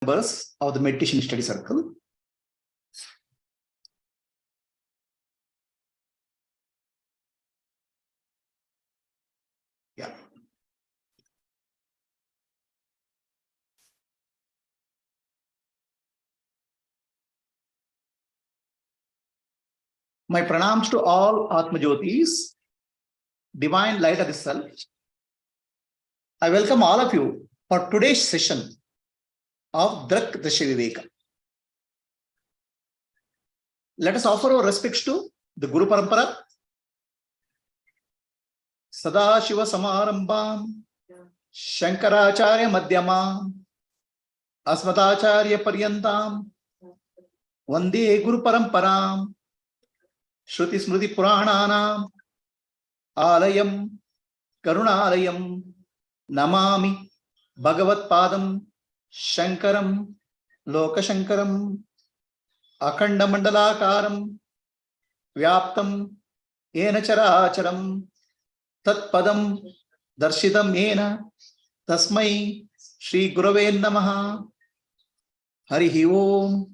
members of the meditation study circle. Yeah. My pranams to all Atma Jyotis, divine light of the self. I welcome all of you for today's session of Drak Dasha Viveka. Let us offer our respects to the Guru Parampara, Sadashiva Samarambam, Shankaracharya Madhyamam, Asmatacharya Paryantam, Vande Guru Paramparam, Shruti Smriti Purananam, Alayam, Karunalayam, Namami, Bhagavat Padam, Shankaram, Lokashankaram, Akhanda Mandalakaram, Vyaptam, Yena Characharam, Tat Padam, Darshitam Yena, Tasmai, Shri Gurave Namaha, Harihi Om.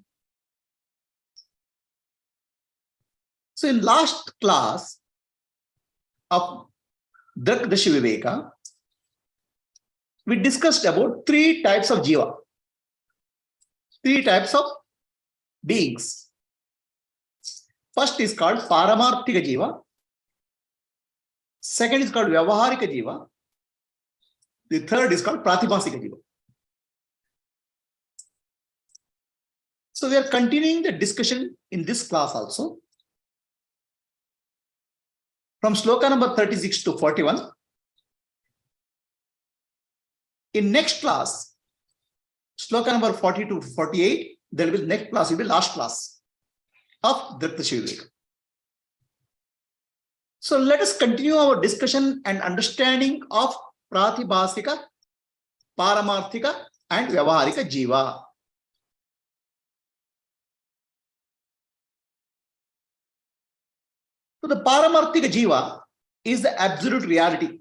So in last class of Drak Dasha Viveka, we discussed about three types of jiva, three types of beings. First is called Paramarthika jiva. Second is called Vyavaharika jiva. The third is called Pratibhasika jiva. So we are continuing the discussion in this class also. From sloka number 36 to 41. In next class, sloka number 42 to 48, there will be next class, will be last class of Drak Dasha Viveka. So let us continue our discussion and understanding of Pratibhasika, Paramarthika and Vyavaharika jiva. So the Paramarthika jiva is the absolute reality,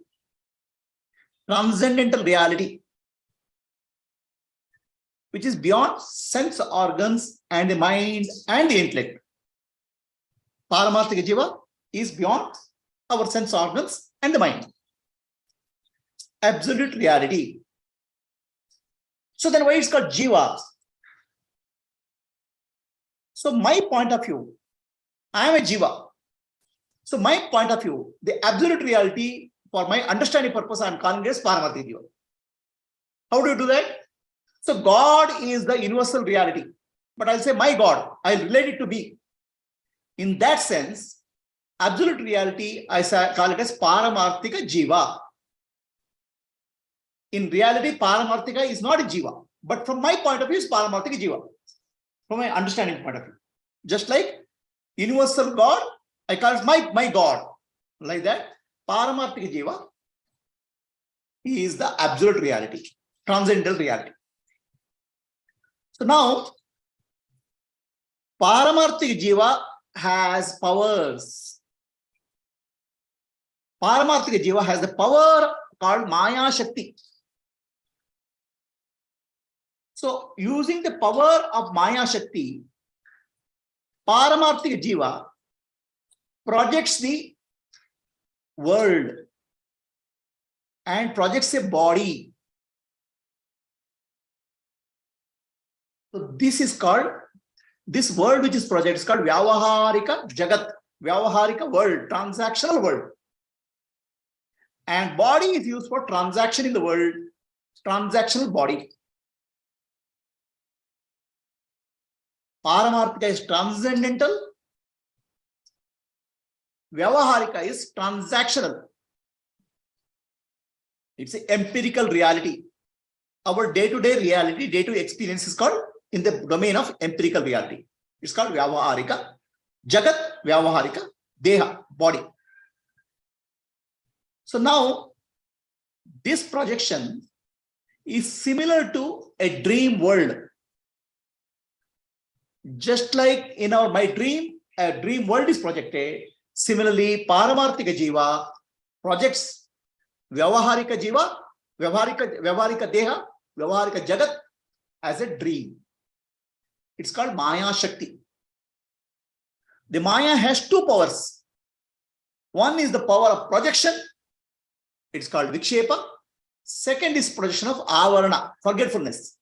transcendental reality, which is beyond sense organs and the mind and the intellect. Paramarthika jiva is beyond our sense organs and the mind. Absolute reality. So then why it's called jiva? So my point of view, I am a jiva. So my point of view, the absolute reality for my understanding purpose, I am calling it as Paramarthika jiva. How do you do that? So God is the universal reality, but I'll say my God, I'll relate it to me. In that sense, absolute reality, I call it as Paramarthika jiva. In reality, Paramarthika is not a jiva, but from my point of view, it's Paramarthika jiva. From my understanding point of view. Just like universal God, I call it my God. Like that, Paramarthika jiva is the absolute reality, transcendental reality. So now, Paramarthika jiva has powers. Paramarthika jiva has the power called Maya Shakti. So, using the power of Maya Shakti, Paramarthika jiva projects the world and projects a body. So this is called, this world which is projected is called Vyavaharika Jagat, Vyavaharika world, transactional world. And body is used for transaction in the world, transactional body. Paramarthika is transcendental. Vyavaharika is transactional. It's an empirical reality. Our day-to-day reality, day-to-day experience is called in the domain of empirical reality. It's called Vyavaharika Jagat, Vyavaharika Deha, body. So now, this projection is similar to a dream world. Just like in my dream, a dream world is projected. Similarly, Paramarthika jiva projects Vyavaharika jiva, Vyavaharika Deha, Vyavaharika Jagat as a dream. It's called Maya Shakti. The Maya has two powers. One is the power of projection. It's called Vikshepa. Second is projection of Avarana, forgetfulness.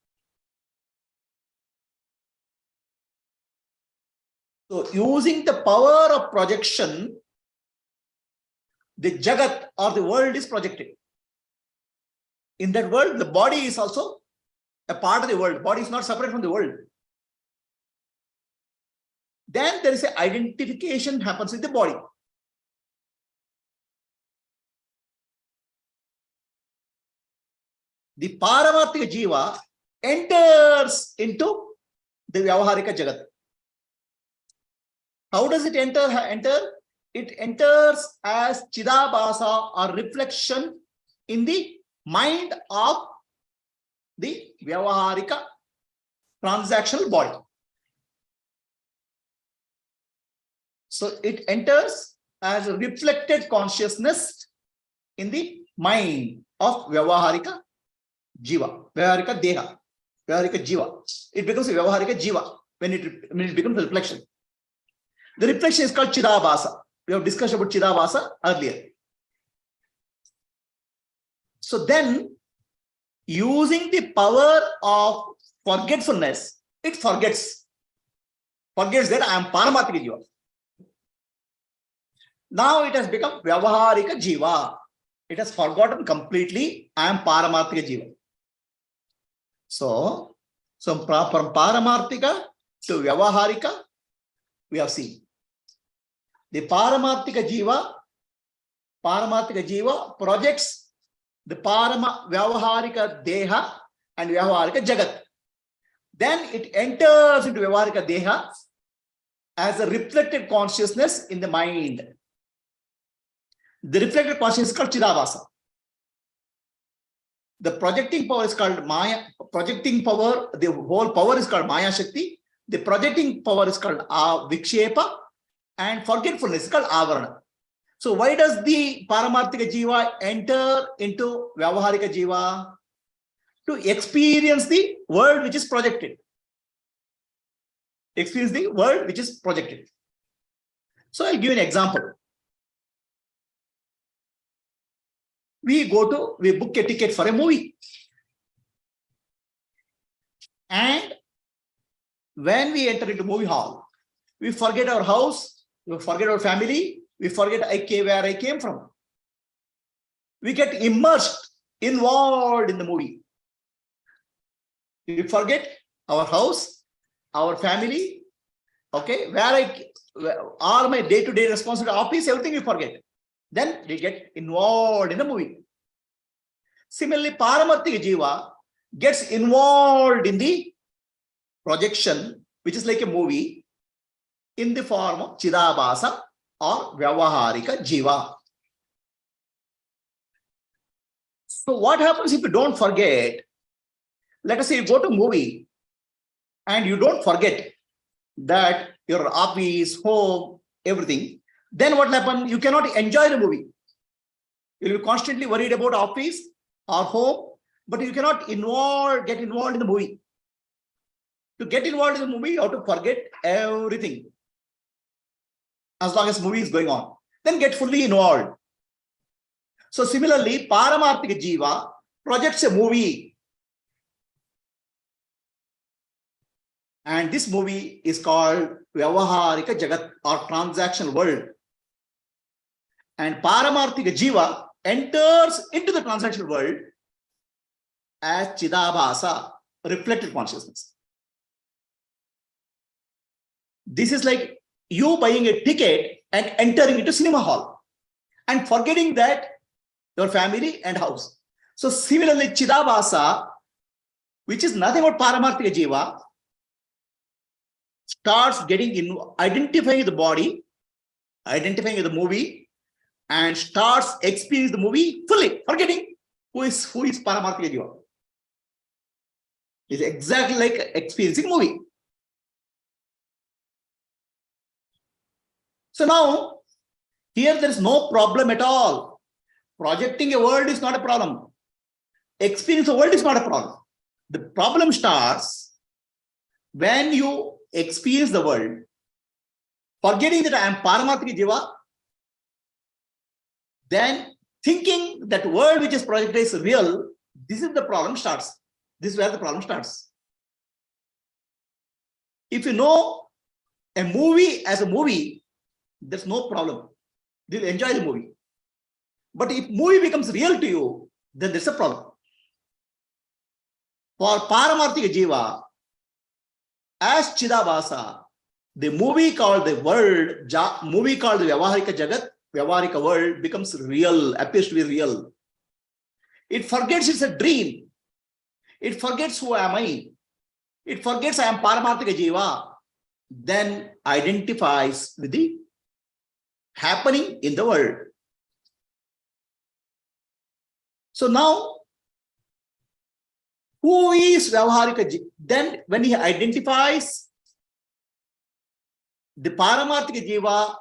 So using the power of projection, the Jagat or the world is projected. In that world, the body is also a part of the world. Body is not separate from the world. Then there is an identification happens with the body. The Paramarthika Jiva enters into the Vyavaharika Jagat. How does it enter? It enters as Chidabhasa or reflection in the mind of the Vyavaharika transactional body. So it enters as a reflected consciousness in the mind of Vyavaharika Jiva, Vyavaharika Deha, Vyavaharika Jiva. It becomes a Vyavaharika Jiva when it becomes a reflection. The reflection is called Chidabhasa. We have discussed about Chidabhasa earlier. So then, using the power of forgetfulness, it forgets that I am Paramarthika Jiva. Now it has become Vyavaharika Jiva. It has forgotten completely I am Paramarthika Jiva. So from Paramarthika to Vyavaharika, we have seen. The Paramarthika Jiva projects the Vyavaharika Deha and Vyavaharika Jagat. Then it enters into Vyavaharika Deha as a reflected consciousness in the mind. The reflected consciousness is called Chidabhasa. The projecting power is called Maya. Projecting power, the whole power is called Maya Shakti. The projecting power is called Vikshepa. And forgetfulness is called Avarana. So why does the Paramarthika Jiva enter into Vyavaharika Jiva? To experience the world which is projected. Experience the world which is projected. So I'll give you an example. We book a ticket for a movie. And when we enter into movie hall, we forget our house, we forget our family, we forget where I came from. We get immersed, involved in the movie. We forget our house, our family, okay, all my day-to-day responsibility, office, everything we forget. Then we get involved in the movie. Similarly, Paramarthika Jiva gets involved in the projection, which is like a movie, in the form of Chidabhasa or Vyavaharika Jiva. So what happens if you don't forget? Let us say you go to a movie and you don't forget that your office, home, everything. Then what will happen? You cannot enjoy the movie. You will be constantly worried about office or home, but you cannot get involved in the movie. To get involved in the movie, you have to forget everything. As long as the movie is going on, then get fully involved. So similarly, Paramarthika Jiva projects a movie. And this movie is called Vyavaharika Jagat or transactional world. And Paramarthika Jiva enters into the transactional world as Chidabhasa, reflected consciousness. This is like you buying a ticket and entering into cinema hall and forgetting that your family and house. So similarly, Chidabhasa, which is nothing but Paramarthika Jiva, starts identifying the body, identifying the movie, and starts experiencing the movie fully, forgetting who is Paramarthika Jiva. It's exactly like experiencing movie. So now, here there is no problem at all. Projecting a world is not a problem. Experience the world is not a problem. The problem starts when you experience the world, forgetting that I am Paramatma Jiva, then thinking that world which is projected is real. This is the problem starts. This is where the problem starts. If you know a movie as a movie, there's no problem. You'll enjoy the movie. But if movie becomes real to you, then there's a problem. For Paramarthika Jiva, as Chidabhasa, the movie called the world, movie called the Vyavaharika Jagat, Vyavaharika world becomes real, appears to be real. It forgets it's a dream. It forgets who am I. It forgets I am Paramarthika Jiva. Then identifies with the happening in the world. So now, who is Vyavaharika Jiva? Then when he identifies the Paramarthika Jiva,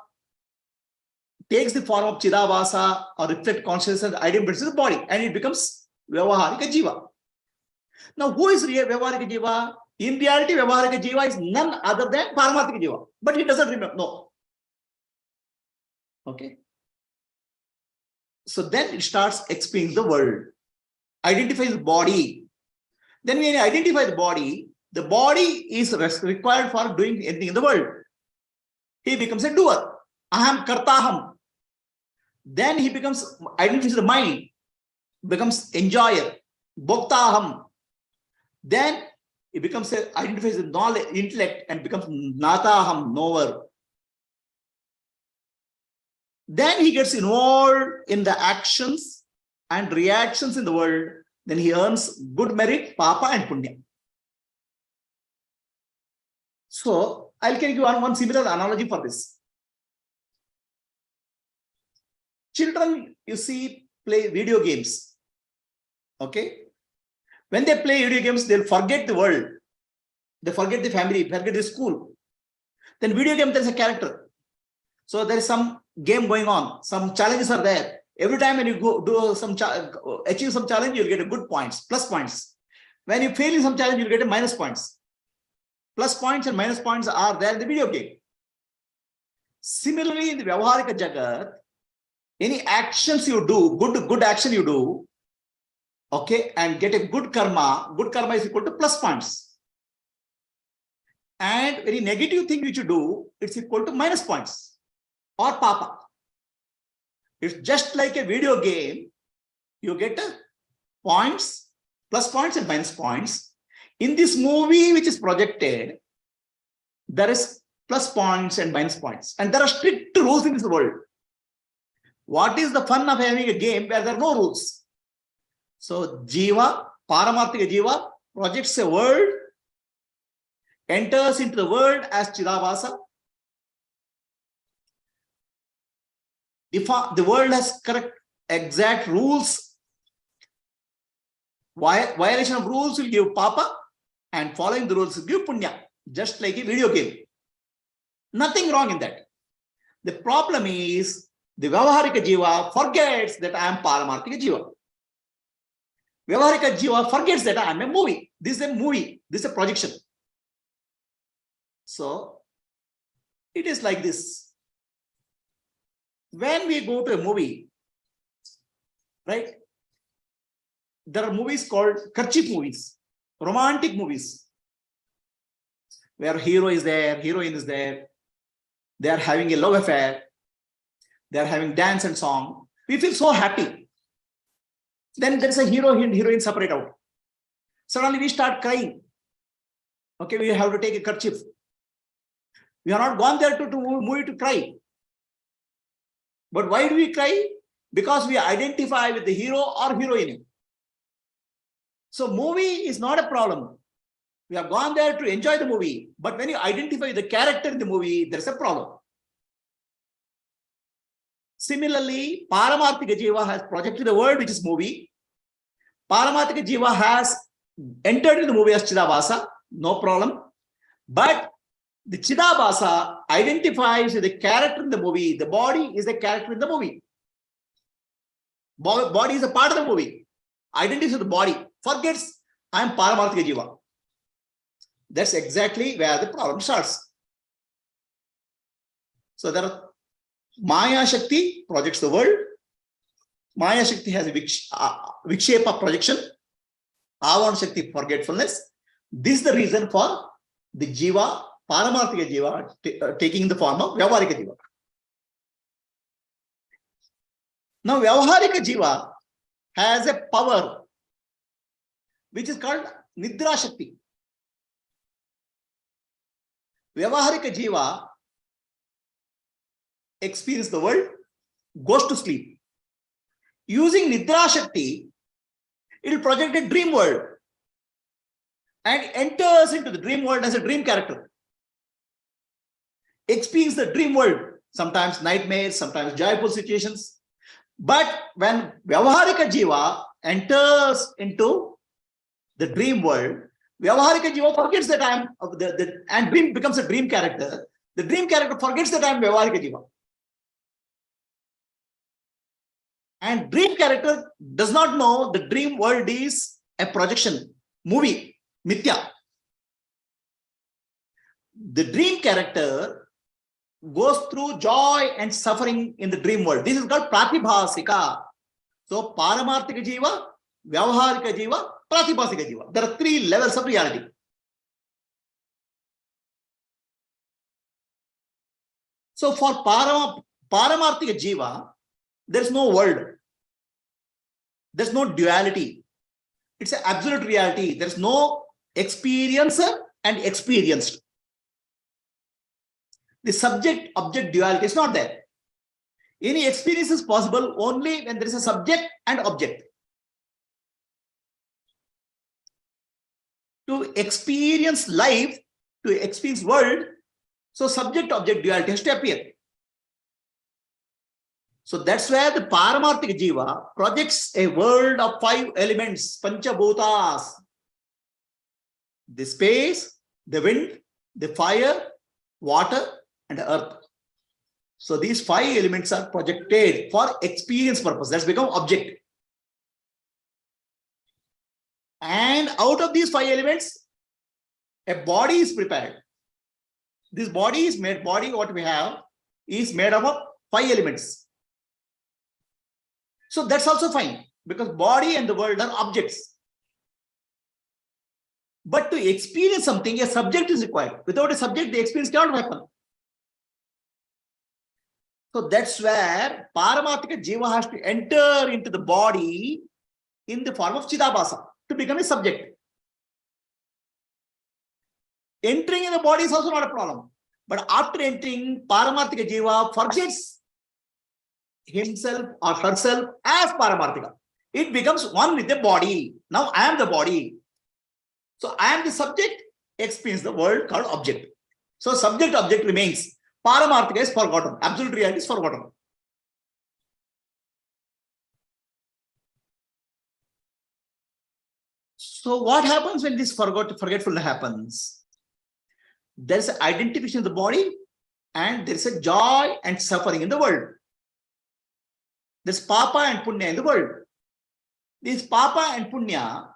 takes the form of Chidabhasa or reflect consciousness, identifies the body, and it becomes Vyavaharika Jiva. Now, who is Vyavaharika Jiva? In reality, Vyavaharika Jiva is none other than Paramarthika Jiva, but he doesn't remember. No. Okay. So then it starts explaining the world, identifies the body. Then when you identify the body is required for doing anything in the world. He becomes a doer. Aham kartaham. Then he identifies the mind, becomes enjoyer, bhoktaham. Then he identifies the knowledge, intellect, and becomes nataham, knower. Then he gets involved in the actions and reactions in the world. Then he earns good merit, papa and punya. So I'll give you one similar analogy for this. Children, you see, play video games. Okay? When they play video games, they'll forget the world. They forget the family, forget the school. Then video game, there's a character. So there is some game going on. Some challenges are there. Every time when you go do achieve some challenge, you'll get a good points, plus points. When you fail in some challenge, you'll get a minus points. Plus points and minus points are there in the video game. Similarly, in the Vyavaharika Jagat, any actions you do, good action you do, okay, and get a good karma is equal to plus points. And any negative thing which you do, it's equal to minus points or papa. It's just like a video game. You get points, plus points and minus points. In this movie which is projected, there is plus points and minus points. And there are strict rules in this world. What is the fun of having a game where there are no rules? So Jiva, Paramarthika Jiva, projects a world, enters into the world as Chidabhasa. If the world has correct, exact rules, violation of rules will give papa, and following the rules will give punya, just like a video game. Nothing wrong in that. The problem is the Vyavaharika Jiva forgets that I am Paramarthika Jiva. Vyavaharika Jiva forgets that I am a movie. This is a movie. This is a projection. So it is like this. When we go to a movie, right? There are movies called kerchief movies, romantic movies, where hero is there, heroine is there. They are having a love affair. They are having dance and song. We feel so happy. Then there is a hero and heroine separate out. Suddenly we start crying. Okay, we have to take a kerchief. We are not gone there to movie to cry. But why do we cry? Because we identify with the hero or heroine. So movie is not a problem. We have gone there to enjoy the movie. But when you identify the character in the movie, there's a problem. Similarly, Paramarthika Jiva has projected the world which is movie. Paramarthika Jiva has entered in the movie as Chidabhasa, no problem. But the Chidabhasa identifies with the character in the movie. The body is the character in the movie. Body is a part of the movie. Identifies with the body. Forgets I am Paramarthika Jiva. That's exactly where the problem starts. So there are Maya Shakti projects the world. Maya Shakti has a Vikshepa projection. Avana Shakti forgetfulness. This is the reason for the Jiva, Paramarthika Jiva, taking the form of Vyavaharika Jiva. Now, Vyavaharika Jiva has a power which is called Nidra Shakti. Vyavaharika Jiva experiences the world, goes to sleep. Using Nidra Shakti, it will project a dream world and enters into the dream world as a dream character. Experience the dream world, sometimes nightmares, sometimes joyful situations. But when Vyavaharika Jiva enters into the dream world, Vyavaharika Jiva forgets that I am and dream becomes a dream character. The dream character forgets that I am Vyavaharika Jiva. And dream character does not know the dream world is a projection, movie, mithya. The dream character goes through joy and suffering in the dream world. This is called pratibhasika. So Paramarthika Jiva, Vyavaharika Jiva, Pratibhasika Jiva. There are 3 levels of reality. So for Paramarthika Jiva, there is no world. There's no duality. It's an absolute reality. There's no experiencer and experienced. The subject-object duality is not there. Any experience is possible only when there is a subject and object. To experience life, to experience world, so subject-object duality has to appear. So that's where the Paramarthika Jiva projects a world of 5 elements, Panchabhutas. The space, the wind, the fire, water, and earth. So these 5 elements are projected for experience purpose. That's become object. And out of these 5 elements, a body is prepared. This body is made, what we have is made up of 5 elements. So that's also fine, because body and the world are objects. But to experience something, a subject is required. Without a subject, the experience cannot happen. So that's where Paramarthika Jiva has to enter into the body in the form of Chidabhasa to become a subject. Entering in the body is also not a problem. But after entering, Paramarthika Jiva forgets himself or herself as Paramarthika. It becomes one with the body. Now I am the body. So I am the subject, experience the world called object. So subject-object remains. Paramarthika is forgotten. Absolute reality is forgotten. So what happens when this forgetfulness happens? There is an identification of the body and there is a joy and suffering in the world. There's papa and punya in the world. These papa and punya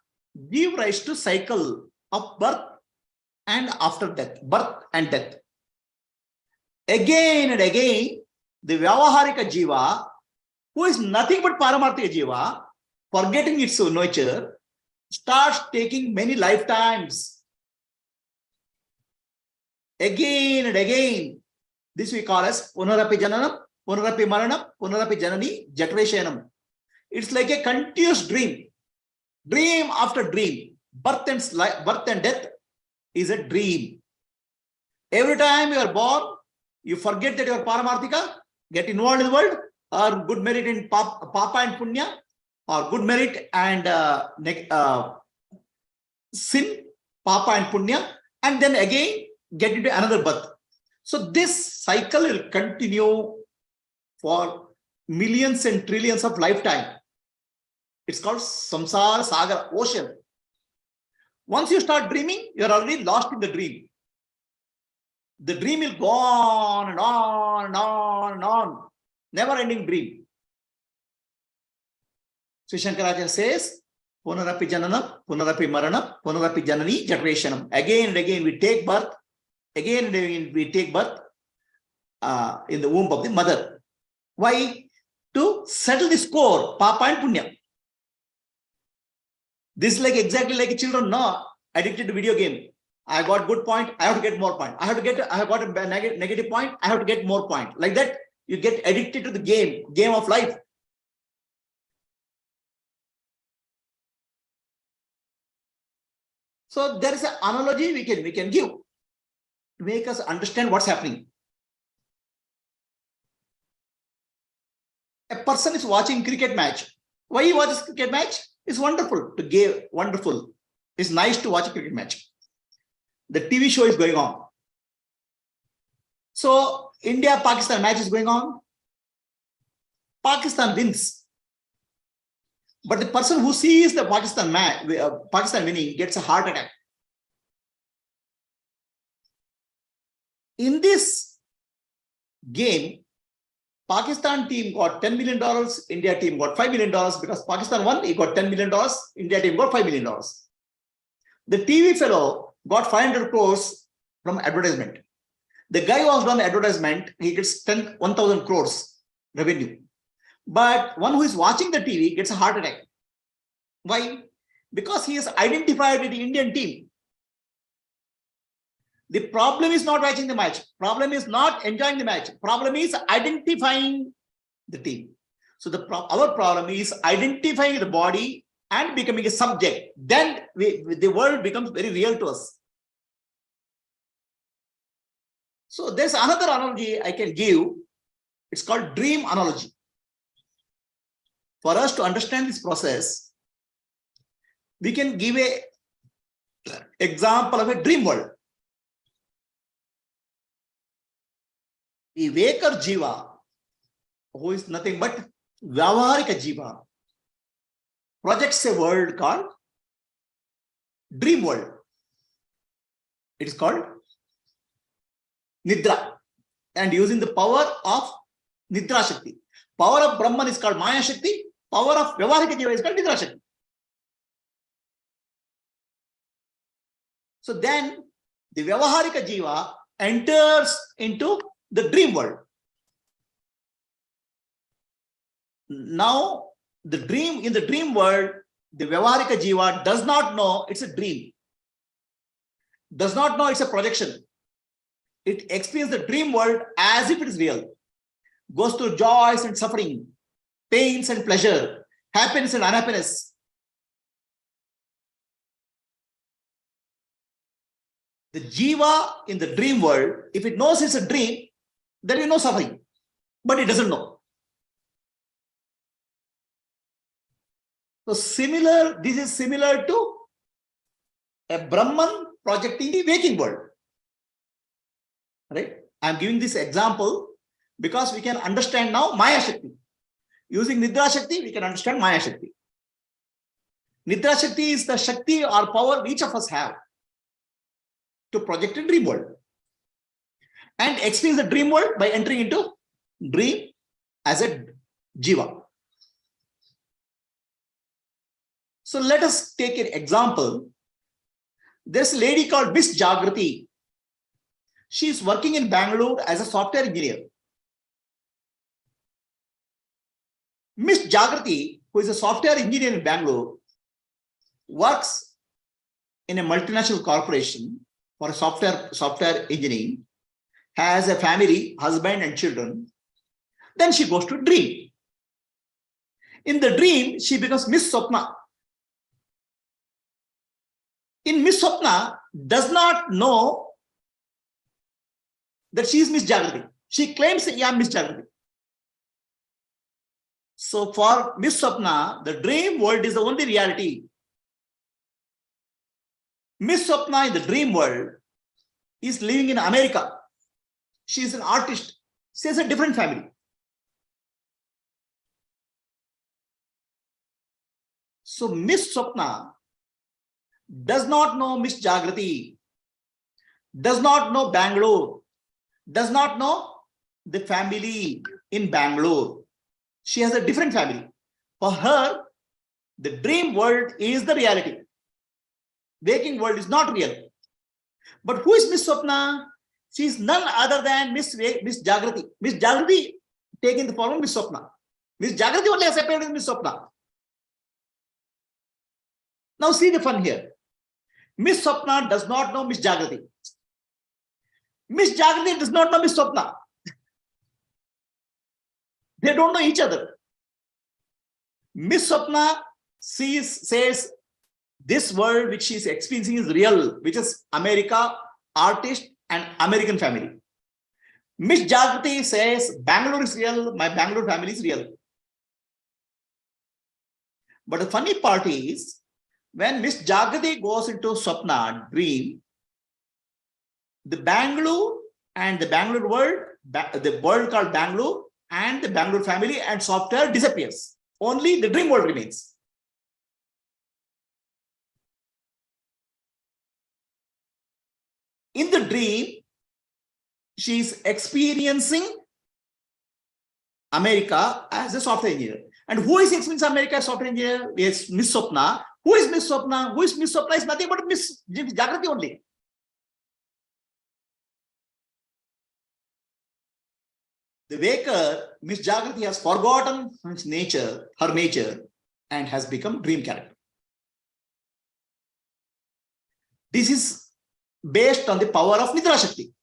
give rise to cycle of birth and after death, birth and death. Again and again, the Vyavaharika Jiva, who is nothing but Paramarthika Jiva, forgetting its nature, starts taking many lifetimes. Again and again, this we call as Punarapi Jananam, Punarapi Maranam, Punarapi Janani, Jatrashanam. It's like a continuous dream. Dream after dream. Birth and death is a dream. Every time you are born, you forget that you are Paramarthika, get involved in the world, or good merit in Papa and Punya, or good merit and sin, Papa and Punya, and then again get into another birth. So this cycle will continue for millions and trillions of lifetime. It's called Samsara Sagar, ocean. Once you start dreaming, you're already lost in the dream. The dream will go on and on and on and on. Never ending dream. Sri Shankaracharya says, Punarapi jananam, punarapi maranam, punarapi janani generation. Again and again we take birth. Again and again we take birth in the womb of the mother. Why? To settle the score, papa and punya. This is like exactly like children, no, addicted to video game. I got good point, I have to get more point. I have got a negative point, I have to get more point. Like that, you get addicted to the game of life. So there is an analogy we can give to make us understand what's happening. A person is watching cricket match. Why he watches cricket match? It's wonderful to give, wonderful. It's nice to watch a cricket match. The TV show is going on. So India-Pakistan match is going on. Pakistan wins. But the person who sees the Pakistan winning gets a heart attack. In this game, Pakistan team got $10 million, India team got $5 million because Pakistan won, he got $10 million, India team got $5 million. The TV fellow got 500 crores from advertisement. The guy who was done advertisement, he gets 1,000 crores revenue. But one who is watching the TV gets a heart attack. Why? Because he is identified with the Indian team. The problem is not watching the match. Problem is not enjoying the match. Problem is identifying the team. So our problem is identifying the body and becoming a subject. Then the world becomes very real to us. So there's another analogy I can give. It's called dream analogy. For us to understand this process, we can give an example of a dream world. The Vaker Jiva, who is nothing but Vyavaharika Jiva, projects a world called dream world. It is called Nidra, and using the power of Nidra Shakti. Power of Brahman is called Maya Shakti. Power of Vyavaharika Jiva is called Nidra Shakti. So then the Vyavaharika Jiva enters into the dream world. Now, in the dream world, the Vyavaharika Jiva does not know it's a dream. Does not know it's a projection. It experiences the dream world as if it is real. Goes through joys and suffering, pains and pleasure, happiness and unhappiness. The Jiva in the dream world, if it knows it's a dream, there is no suffering, but it doesn't know. So this is similar to a Brahman projecting the waking world. Right? I'm giving this example because we can understand now Maya Shakti. Using Nidra Shakti, we can understand Maya Shakti. Nidra Shakti is the Shakti or power each of us have to project a dream world and experience the dream world by entering into dream as a Jiva. So let us take an example. There's a lady called Miss Jagrati. She is working in Bangalore as a software engineer. Miss Jagrati, who is a software engineer in Bangalore, works in a multinational corporation for software engineering, has a family, husband and children. Then she goes to dream. In the dream, she becomes Miss Swapna. In Miss Swapna does not know that she is Miss Jagrati. She claims, yeah, I'm Miss Jagrati. So for Miss Swapna, the dream world is the only reality. Miss Swapna in the dream world is living in America. She is an artist. She has a different family. So Miss Swapna does not know Miss Jagrati, does not know Bangalore, does not know the family in Bangalore. She has a different family. For her, The dream world is the reality. Waking world is not real. But who is Miss Swapna? She is none other than Miss Jagrati. Miss Jagrati taking the form of Miss Swapna. Miss Jagrati only has appeared in Miss Swapna. Now see the fun here. Miss Swapna does not know Miss Jagrati. Miss Jagrati does not know Miss Swapna. They don't know each other. Miss Swapna says this world which she is experiencing is real, which is America, artist, and American family. Miss Jagrati says Bangalore is real, my Bangalore family is real. But the funny part is, when Miss Jagrati goes into Swapna, dream, the Bangalore and the Bangalore world, the world called Bangalore and the Bangalore family and software disappears. Only the dream world remains. In the dream, she is experiencing America as a software engineer. And who is experiencing America as a software engineer? Yes, Miss Swapna. Who is Miss Swapna? Who is Miss Swapna? Is nothing but Miss Jagrati only. The waker, Miss Jagrati, has forgotten his nature, her nature, and has become dream character. This is based on the power of Nidra Shakti.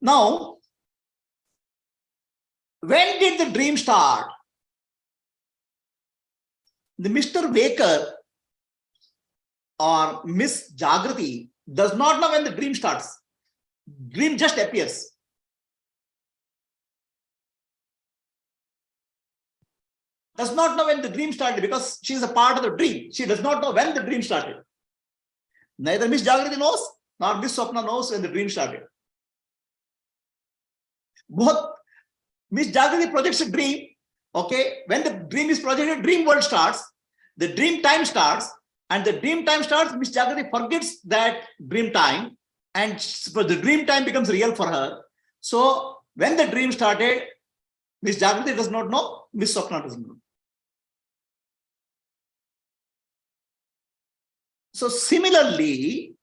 Now, when did the dream start? The Mr. Waker or Miss Jagrati does not know when the dream starts. Dream just appears. Does not know when the dream started because she is a part of the dream. She does not know when the dream started. Neither Miss Jagrati knows nor Miss Swapna knows when the dream started. Both Miss Jagrati projects a dream. Okay, when the dream is projected, dream world starts, the dream time starts, and the dream time starts, Miss Jagrati forgets that dream time, and the dream time becomes real for her. So when the dream started, Miss Jagrati does not know, Miss Swapna does not know. So similarly,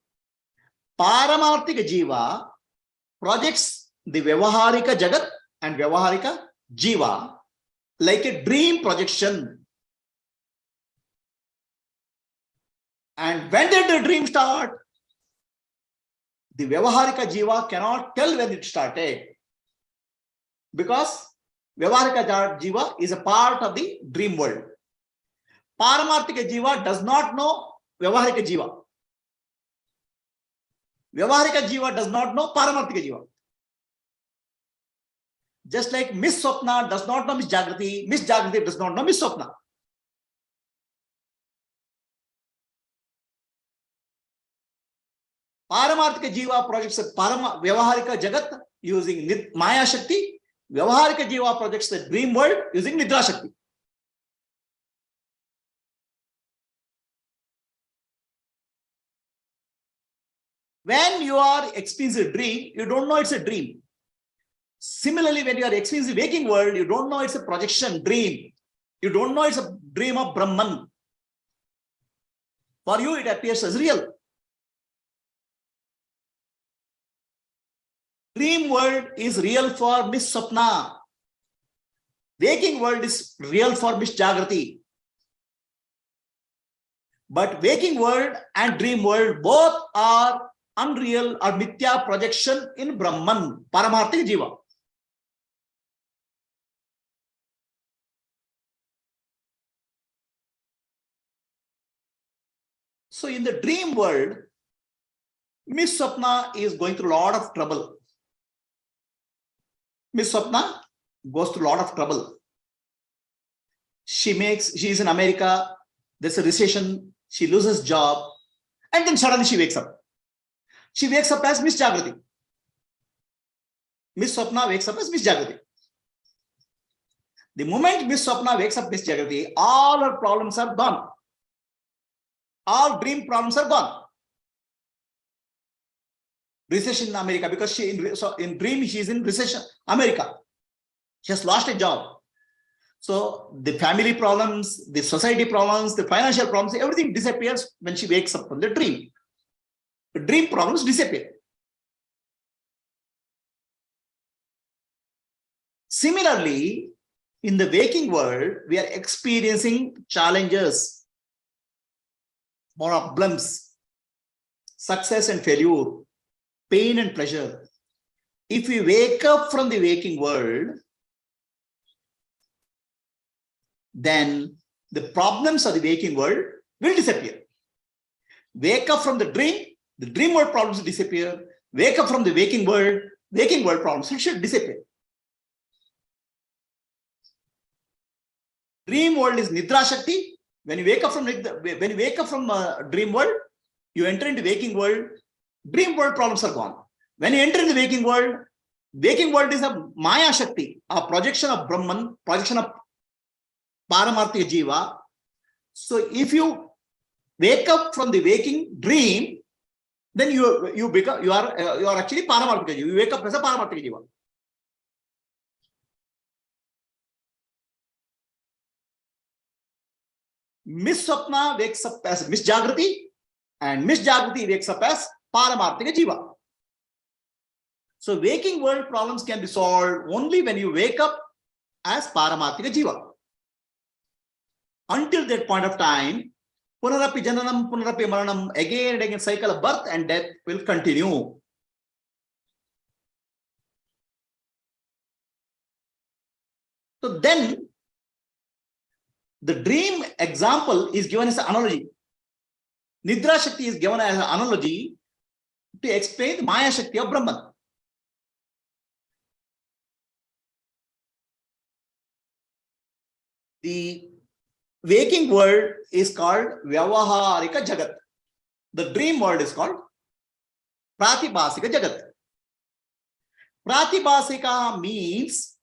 Paramarthika Jiva projects the Vyavaharika Jagat and Vyavaharika Jiva like a dream projection. And when did the dream start? The Vyavaharika Jiva cannot tell when it started because Vyavaharika Jiva is a part of the dream world. Paramarthika Jiva does not know Vyavaharika Jiva. Vyavaharika Jiva does not know Paramarthika Jiva. Just like Miss Swapna does not know Miss Jagrati, Miss Jagrati does not know Miss Swapna. Paramarthika Jiva projects a Vyavaharika Jagat using Maya Shakti. Vyavaharika Jiva projects the dream world using Nidra Shakti. When you are experiencing a dream, you don't know it's a dream. Similarly, when you are experiencing the waking world, you don't know it's a projection, dream. You don't know it's a dream of Brahman. For you, it appears as real. Dream world is real for Miss Swapna. Waking world is real for Miss Jagrati. But waking world and dream world both are unreal or mithya projection in Brahman, Paramarthika Jiva. So in the dream world, Miss Swapna is going through a lot of trouble. Miss Swapna goes through a lot of trouble. She is in America, there's a recession, she loses job, and then suddenly she wakes up. She wakes up as Miss Jagrati. Miss Swapna wakes up as Miss Jagrati. The moment Miss Swapna wakes up Miss Jagrati, all her problems are gone. All dream problems are gone. Recession in America, because in dream she is in recession, America. She has lost a job. So the family problems, the society problems, the financial problems, everything disappears when she wakes up from the dream. The dream problems disappear. Similarly, in the waking world, we are experiencing challenges, problems, success and failure, pain and pleasure. If we wake up from the waking world, then the problems of the waking world will disappear. Wake up from the dream world problems will disappear. Wake up from the waking world problems should disappear. Dream world is Nidra Shakti. When you wake up from dream world, you enter into waking world, dream world problems are gone. When you enter in the waking world is a Maya Shakti, a projection of Brahman, projection of Paramarthika Jiva. So if you wake up from the waking dream, then you are actually Paramarthika Jiva. You wake up as a Paramarthika Jiva. Miss Swapna wakes up as Miss Jagrati, and Miss Jagrati wakes up as Paramarthika Jiva. So waking world problems can be solved only when you wake up as Paramarthika Jiva. Until that point of time, Punarapi Jananam, Punarapi Maranam, again and again, cycle of birth and death will continue. So then, the dream example is given as an analogy. Nidra Shakti is given as an analogy to explain the Maya Shakti of Brahman. The waking world is called Vyavaharika Jagat. The dream world is called Pratibhasika Jagat. Pratibhasika means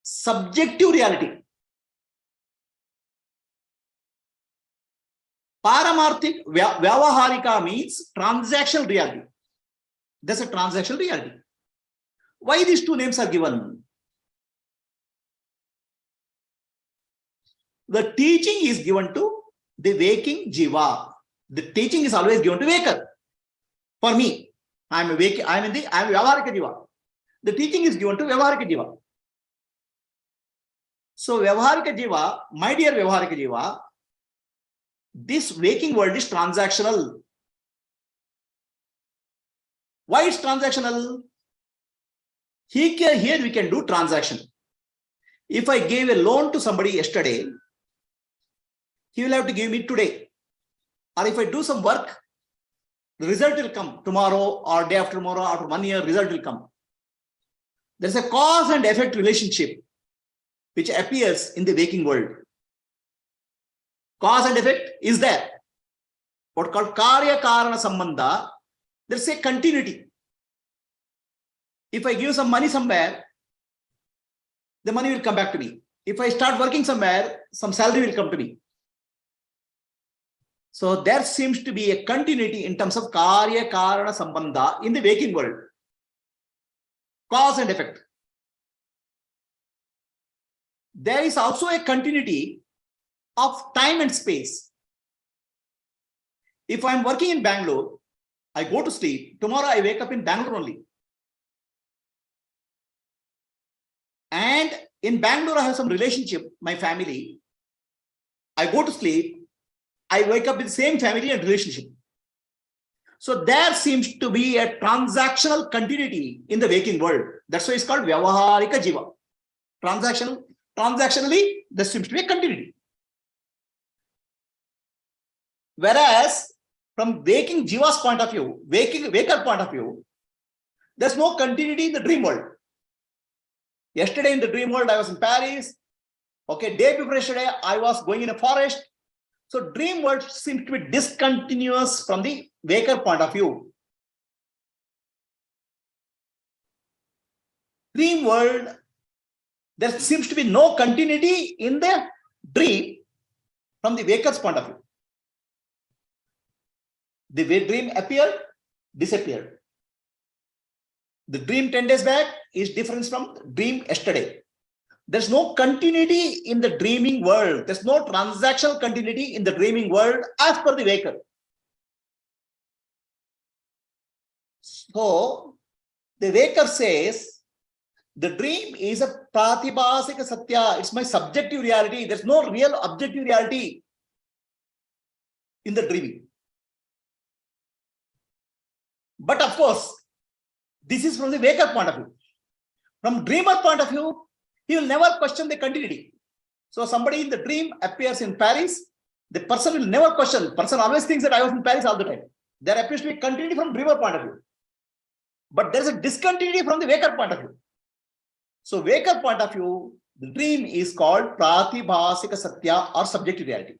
subjective reality. Paramarthik Vyavaharika means transactional reality. That's a transactional reality. Why these two names are given? The teaching is given to the waking jiva. The teaching is always given to waker. For me, I am Vyavaharika Jiva. The teaching is given to Vyavaharika Jiva. So Vyavaharika Jiva, my dear Vyavaharika Jiva, this waking world is transactional. Why it's transactional? Here we can do transaction. If I gave a loan to somebody yesterday, he will have to give me today. Or if I do some work, the result will come tomorrow or day after tomorrow, after 1 year, result will come. There's a cause and effect relationship which appears in the waking world. Cause and effect is there. What called Karya Karana Sambandha, there's a continuity. If I give some money somewhere, the money will come back to me. If I start working somewhere, some salary will come to me. So there seems to be a continuity in terms of Karya Karana Sambandha in the waking world. Cause and effect. There is also a continuity of time and space. If I'm working in Bangalore, I go to sleep. Tomorrow I wake up in Bangalore only. And in Bangalore, I have some relationship, my family. I go to sleep. I wake up with the same family and relationship. So there seems to be a transactional continuity in the waking world. That's why it's called Vyavaharika Jiva. Transactionally, there seems to be a continuity. Whereas from waking Jiva's point of view, waker point of view, there's no continuity in the dream world. Yesterday in the dream world, I was in Paris. Okay, day before yesterday, I was going in a forest. So dream world seems to be discontinuous from the waker point of view. Dream world, there seems to be no continuity in the dream from the waker's point of view. The dream appeared, disappeared. The dream 10 days back is different from dream yesterday. There's no continuity in the dreaming world. There's no transactional continuity in the dreaming world as per the waker. So the waker says, the dream is a pratibhasika satya. It's my subjective reality. There's no real objective reality in the dreaming. But of course, this is from the waker point of view. From dreamer point of view, he will never question the continuity. So somebody in the dream appears in Paris. The person will never question. The person always thinks that I was in Paris all the time. There appears to be continuity from dreamer point of view. But there is a discontinuity from the waker point of view. So waker point of view, the dream is called pratibhasika satya or subjective reality.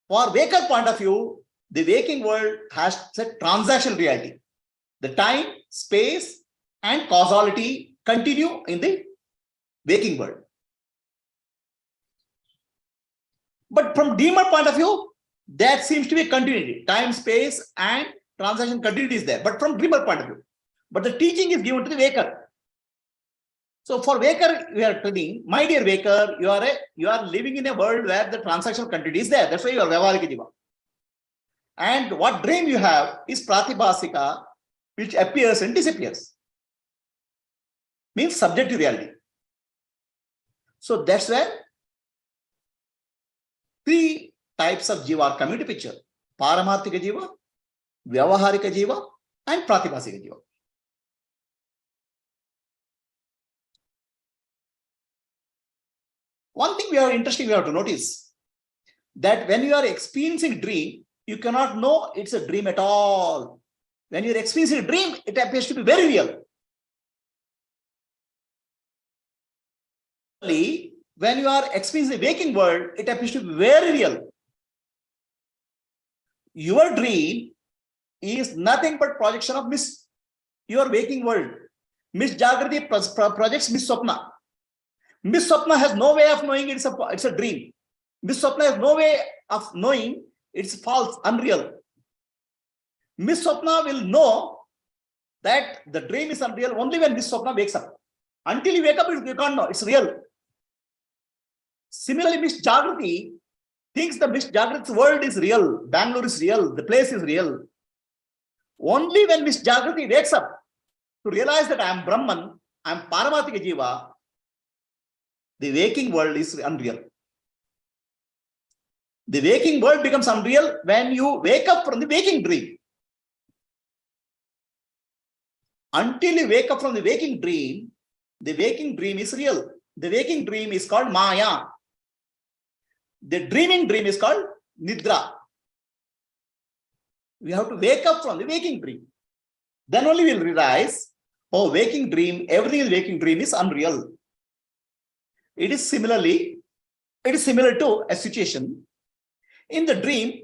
For waker point of view, the waking world has a transactional reality. The time, space, and causality continue in the waking world. But from dreamer point of view, that seems to be continuity. Time, space, and transaction continuity is there, but from dreamer point of view. But the teaching is given to the waker. So for waker, we are telling, my dear waker, you are living in a world where the transactional continuity is there. That's why you are Vyavaharika Jiva. And what dream you have is Pratibhasika, which appears and disappears. Means subjective reality. So that's where three types of jiva are coming to picture. Paramarthika jiva, Vyavaharika jiva, and Pratibhasika jiva. One thing we have to notice that when you are experiencing dream, you cannot know it's a dream at all. When you are experiencing a dream, it appears to be very real. When you are experiencing the waking world, it appears to be very real. Your dream is nothing but projection of your waking world. Miss Jagrati projects Miss Swapna. Miss Swapna has no way of knowing it's a dream. Miss Swapna has no way of knowing it's false, unreal. Miss Swapna will know that the dream is unreal only when Miss Swapna wakes up. Until you wake up, you can't know it's real. Similarly, Miss Jagrati thinks the Miss Jagrati's world is real, Bangalore is real, the place is real. Only when Miss Jagrati wakes up to realize that I am Brahman, I am Paramarthika Jiva, the waking world is unreal. The waking world becomes unreal when you wake up from the waking dream. Until you wake up from the waking dream is real. The waking dream is called Maya. The dreaming dream is called Nidra. We have to wake up from the waking dream. Then only we'll realize, oh, waking dream, everything in waking dream is unreal. It is similar to a situation. In the dream,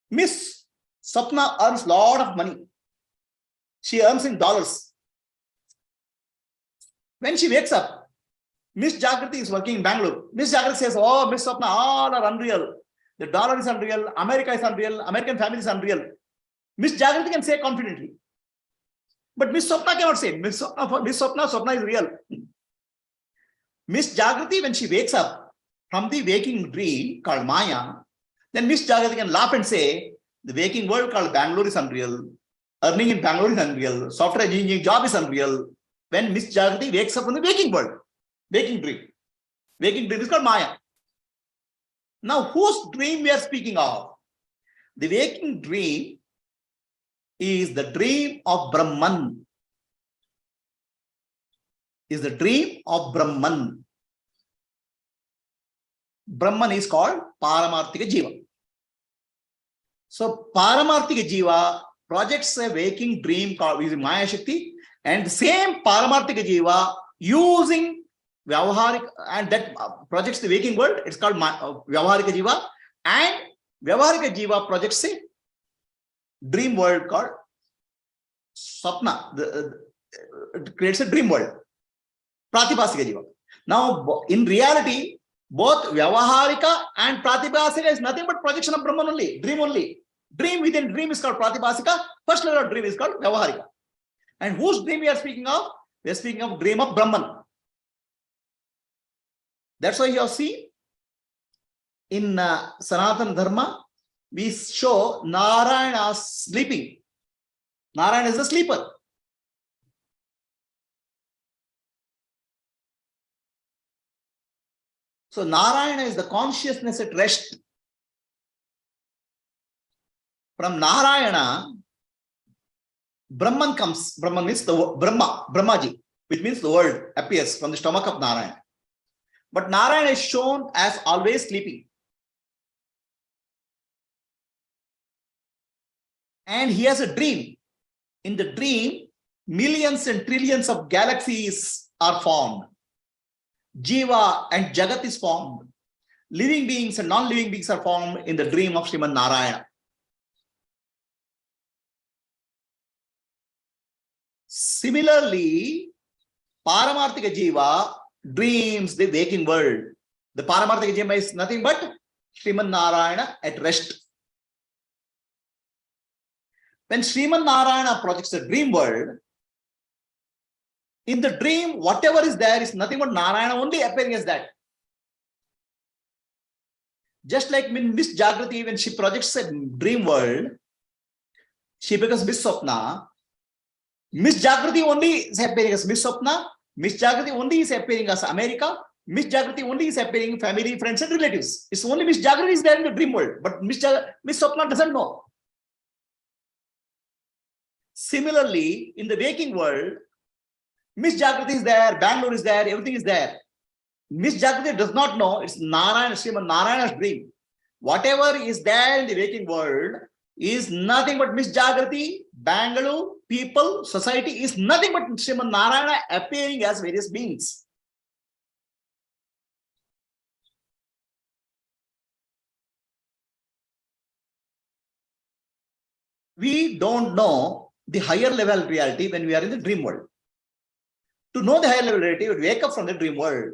Miss Sapna earns a lot of money. She earns in dollars. When she wakes up, Miss Jagrati is working in Bangalore. Miss Jagrati says, oh, Miss Sapna, all are unreal. The dollar is unreal. America is unreal. American family is unreal. Miss Jagrati can say confidently. But Miss Sapna cannot say. Miss Sapna is real. Miss Jagrati, when she wakes up from the waking dream called Maya, then Miss Jagrati can laugh and say, the waking world called Bangalore is unreal. Earning in Bangalore is unreal. Software engineering job is unreal. When Miss Jagrati wakes up from the waking world, waking dream. Waking dream is called Maya. Now, whose dream we are speaking of? The waking dream is the dream of Brahman. Is the dream of Brahman. Brahman is called Paramarthika Jiva. So Paramarthika Jiva projects a waking dream called using Maya Shakti, and the same Paramarthika Jiva using Vyavaharika, and that projects the waking world. It's called Vyavaharika Jiva, and Vyavaharika Jiva projects a dream world called Sapna. It creates a dream world. Pratibhasika Jiva. Now, in reality, both Vyavaharika and Pratibhasika is nothing but projection of Brahman only, dream only. Dream within dream is called Pratibhasika. First level of dream is called Vyavaharika. And whose dream we are speaking of? We are speaking of dream of Brahman. That's why you see in Sanatana Dharma, we show Narayana sleeping. Narayana is a sleeper. So Narayana is the consciousness at rest. From Narayana, Brahman comes. Brahman means the Brahma, Brahmaji, which means the world appears from the stomach of Narayana. But Narayana is shown as always sleeping. And he has a dream. In the dream, millions and trillions of galaxies are formed. Jiva and Jagat is formed. Living beings and non-living beings are formed in the dream of Sriman Narayana. Similarly, Paramarthika Jiva dreams the waking world. The Paramarthika Jiva is nothing but Sriman Narayana at rest. When Sriman Narayana projects the dream world, in the dream, whatever is there is nothing but Narayana only appearing as that. Just like Miss Jagrati, when she projects a dream world, she becomes Miss Swapna. Miss Jagrati only is appearing as Miss Swapna. Miss Jagrati only is appearing as America. Miss Jagrati only is appearing family, friends, and relatives. It's only Miss Jagrati is there in the dream world, but Miss Swapna doesn't know. Similarly, in the waking world, Miss Jagrati is there, Bangalore is there, everything is there. Miss Jagrati does not know it's Narayana, Sriman Narayana's dream. Whatever is there in the waking world is nothing but Miss Jagrati, Bangalore, people, society is nothing but Sriman Narayana appearing as various beings. We don't know the higher level reality when we are in the dream world. To know the higher level reality, we wake up from the dream world.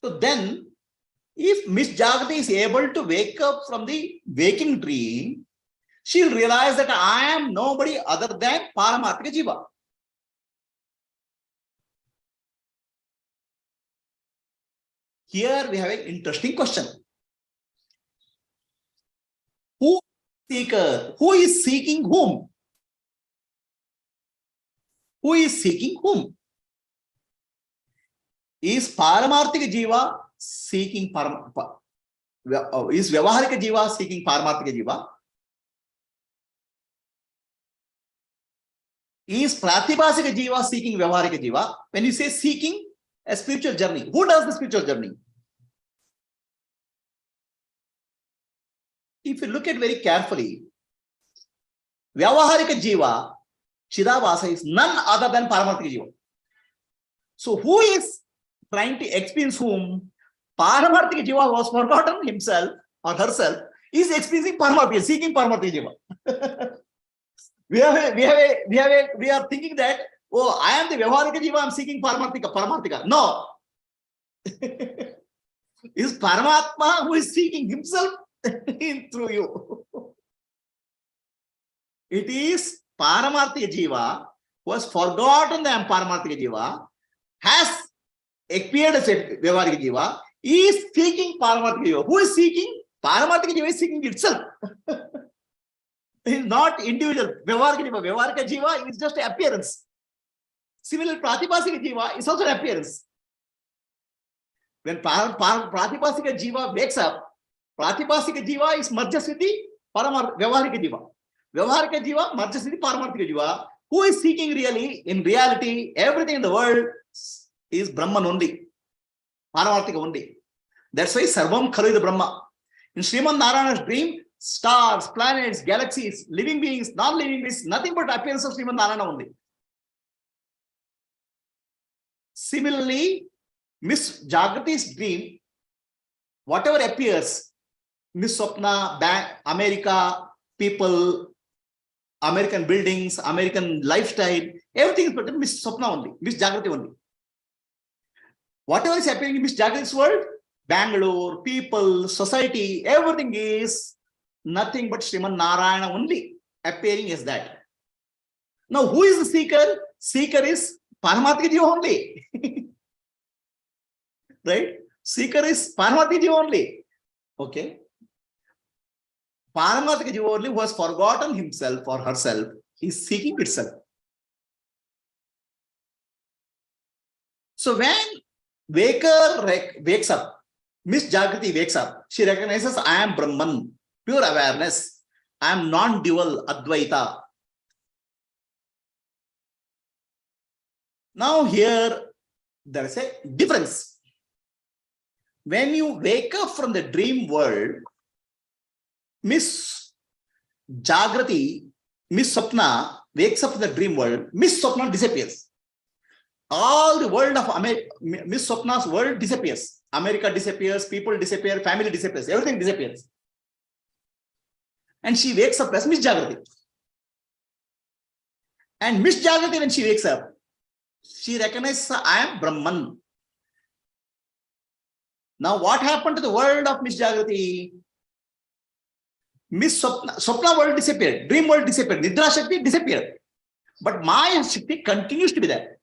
So then, if Miss Jagrati is able to wake up from the waking dream, she'll realize that I am nobody other than Paramarthika Jiva. Here we have an interesting question. Who is seeking whom? Who is seeking whom? Is Paramarthika Jiva seeking is Vyavaharika Jiva seeking Paramarthika Jiva? Is Pratibhasika Jiva seeking Vyavaharika Jiva? When you say seeking a spiritual journey, who does the spiritual journey? If you look at very carefully, Vyavaharika Jiva, Chidabhasa, is none other than Paramarthika Jiva. So who is trying to experience whom? Paramarthika Jiva was forgotten himself or herself, is experiencing Paramarthika, seeking Paramarthika Jiva. we are thinking that, oh, I am the Vyavaharika Jiva, I am seeking Paramarthika. No. Is Paramatma who is seeking himself through you. It is Paramarthika Jiva who has forgotten the Paramarthika Jiva, has appeared as a Vyavaharika Jiva, is seeking Paramarthika Jiva. Who is seeking? Paramarthika Jiva is seeking itself. It is not individual. Vyavaharika Jiva is just an appearance. Similarly, Pratibhasika Jiva is also an appearance. When Pratibhasika Jiva wakes up, Pratibhasika Jiva is merges with the Vyavaharika Jiva. Vyavaharika Jiva merges with the Paramarthika Jiva. Who is seeking really? In reality, everything in the world is Brahman only. Paramarthika only. That's why Sarvam Khalu is Brahma. In Sriman Narayana's dream, stars, planets, galaxies, living beings, non-living beings, nothing but appearance of Sriman Narayana only. Similarly, Miss Jagrati's dream, whatever appears, Miss Swapna, America, people, American buildings, American lifestyle, everything is but Miss Swapna only, Miss Jagrati only. Whatever is happening in Miss Jagrati's world, Bangalore, people, society, everything is nothing but Sriman Narayana only appearing as that. Now, who is the seeker? Seeker is Paramatma Jiva only. Right? Seeker is Paramatma Jiva only. Okay. Paramatma Jiva only, who has forgotten himself or herself, is seeking itself. So when waker wakes up, Miss Jagrati wakes up, she recognizes, I am Brahman, pure awareness. I am non-dual, Advaita. Now here, there is a difference. When you wake up from the dream world, Miss Jagrati, Miss Swapna wakes up from the dream world, Miss Swapna disappears. All the world of Miss Swapna's world disappears. America disappears, people disappear, family disappears, everything disappears. And she wakes up as Miss Jagrati. And Miss Jagrati, when she wakes up, she recognizes, I am Brahman. Now, what happened to the world of Miss Jagrati? Miss Swapna world disappeared, dream world disappeared, Nidra Shakti disappeared. But Maya Shakti continues to be there.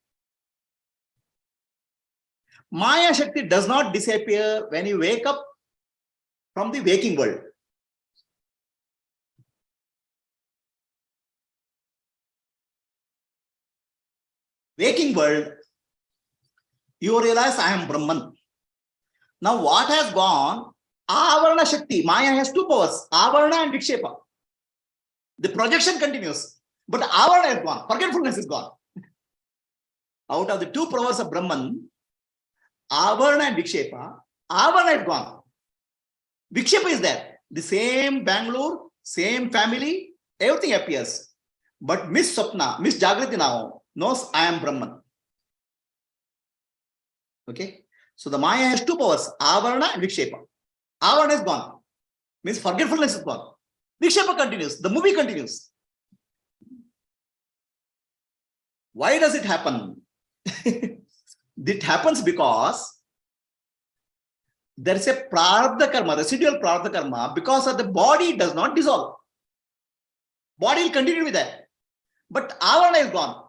Maya Shakti does not disappear when you wake up from the waking world. Waking world, you realize I am Brahman. Now what has gone? Avarana Shakti. Maya has two powers, Avarana and Vikshepa. The projection continues, but Avarana is gone. Forgetfulness is gone. Out of the two powers of Brahman, Avarana and Vikshepa, Avarana is gone. Vikshepa is there. The same Bangalore, same family, everything appears. But Miss Swapna, Miss Jagrati now knows I am Brahman. Okay. So the Maya has two powers, Avarana and Vikshepa. Avarana is gone. Means forgetfulness is gone. Vikshepa continues. The movie continues. Why does it happen? It happens because there is a prarabdha karma, residual prarabdha karma, because of the body does not dissolve. Body will continue with that. But Avarana is gone.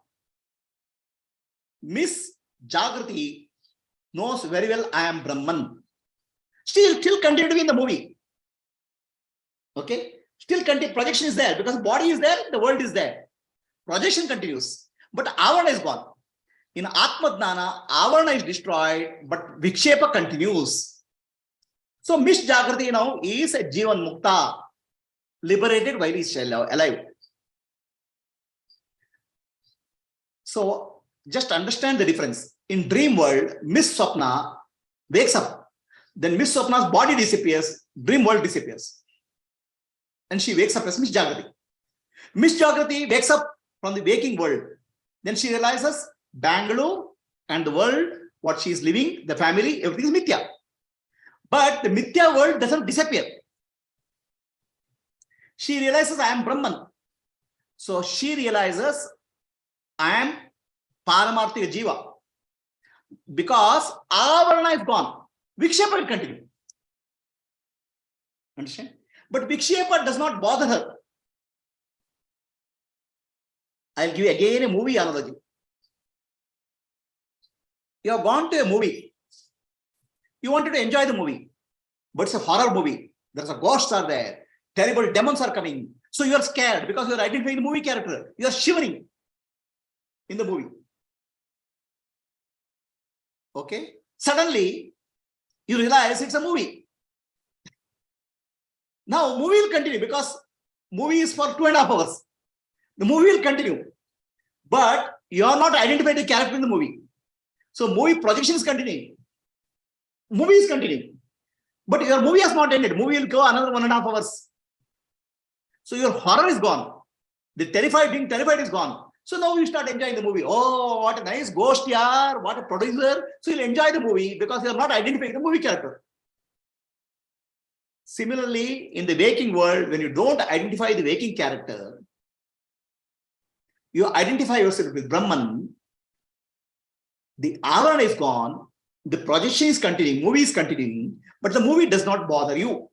Miss Jagrati knows very well I am Brahman. Still continue to be in the movie. Okay? Still continue, projection is there because body is there, the world is there. Projection continues. But Avarana is gone. In Atma Dhnana, Avarana is destroyed, but Vikshepa continues. So Miss Jagrati now is a Jivan Mukta, liberated while he is alive. So just understand the difference. In dream world, Miss Swapna wakes up. Then Miss Swapna's body disappears, dream world disappears. And she wakes up as Miss Jagrati. Miss Jagrati wakes up from the waking world. Then she realizes Bangalore and the world, what she is living, the family, everything is Mithya. But the Mithya world doesn't disappear. She realizes I am Brahman. So she realizes I am Paramarthika Jiva. Because Avarana is gone. Vikshepa will continue. Understand? But Vikshepa does not bother her. I'll give you again a movie analogy. You have gone to a movie. You wanted to enjoy the movie. But it's a horror movie. There's a ghosts are there. Terrible demons are coming. So you are scared because you are identifying the movie character. You are shivering in the movie. Okay? Suddenly, you realize it's a movie. Now, movie will continue because movie is for 2.5 hours. The movie will continue. But you are not identifying the character in the movie. So, movie projection is continuing. Movie is continuing. But your movie has not ended. Movie will go another 1.5 hours. So, your horror is gone. The being terrified is gone. So now you start enjoying the movie. Oh, what a nice ghost yaar, what a producer. So you'll enjoy the movie because you're not identifying the movie character. Similarly, in the waking world, when you don't identify the waking character, you identify yourself with Brahman, the Avarana is gone, the projection is continuing, movie is continuing, but the movie does not bother you.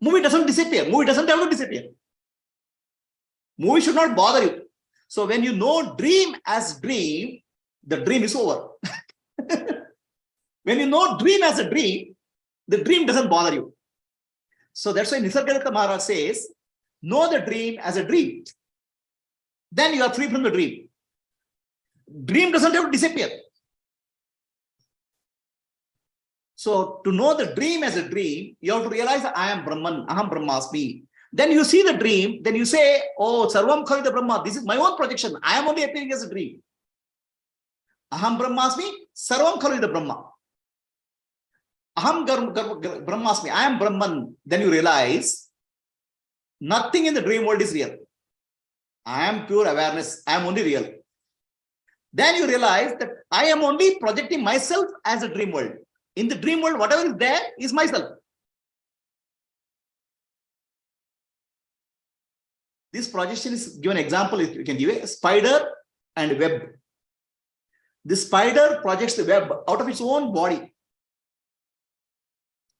Movie doesn't disappear. Movie doesn't have to disappear. Movie should not bother you. So when you know dream as dream, the dream is over. When you know dream as a dream, the dream doesn't bother you. So that's why Nisargadatta Maharaj says, know the dream as a dream. Then you are free from the dream. Dream doesn't have to disappear. So to know the dream as a dream, you have to realize that I am Brahman, Aham Brahmasmi. Then you see the dream, then you say, oh, Sarvam Khalida Brahma, this is my own projection. I am only appearing as a dream. Aham Brahmasmi, Sarvam Khalida Brahma. Aham Brahmasmi, I am Brahman. Then you realize nothing in the dream world is real. I am pure awareness. I am only real. Then you realize that I am only projecting myself as a dream world. In the dream world, whatever is there is myself. This projection is given example. You can give a spider and web. The spider projects the web out of its own body.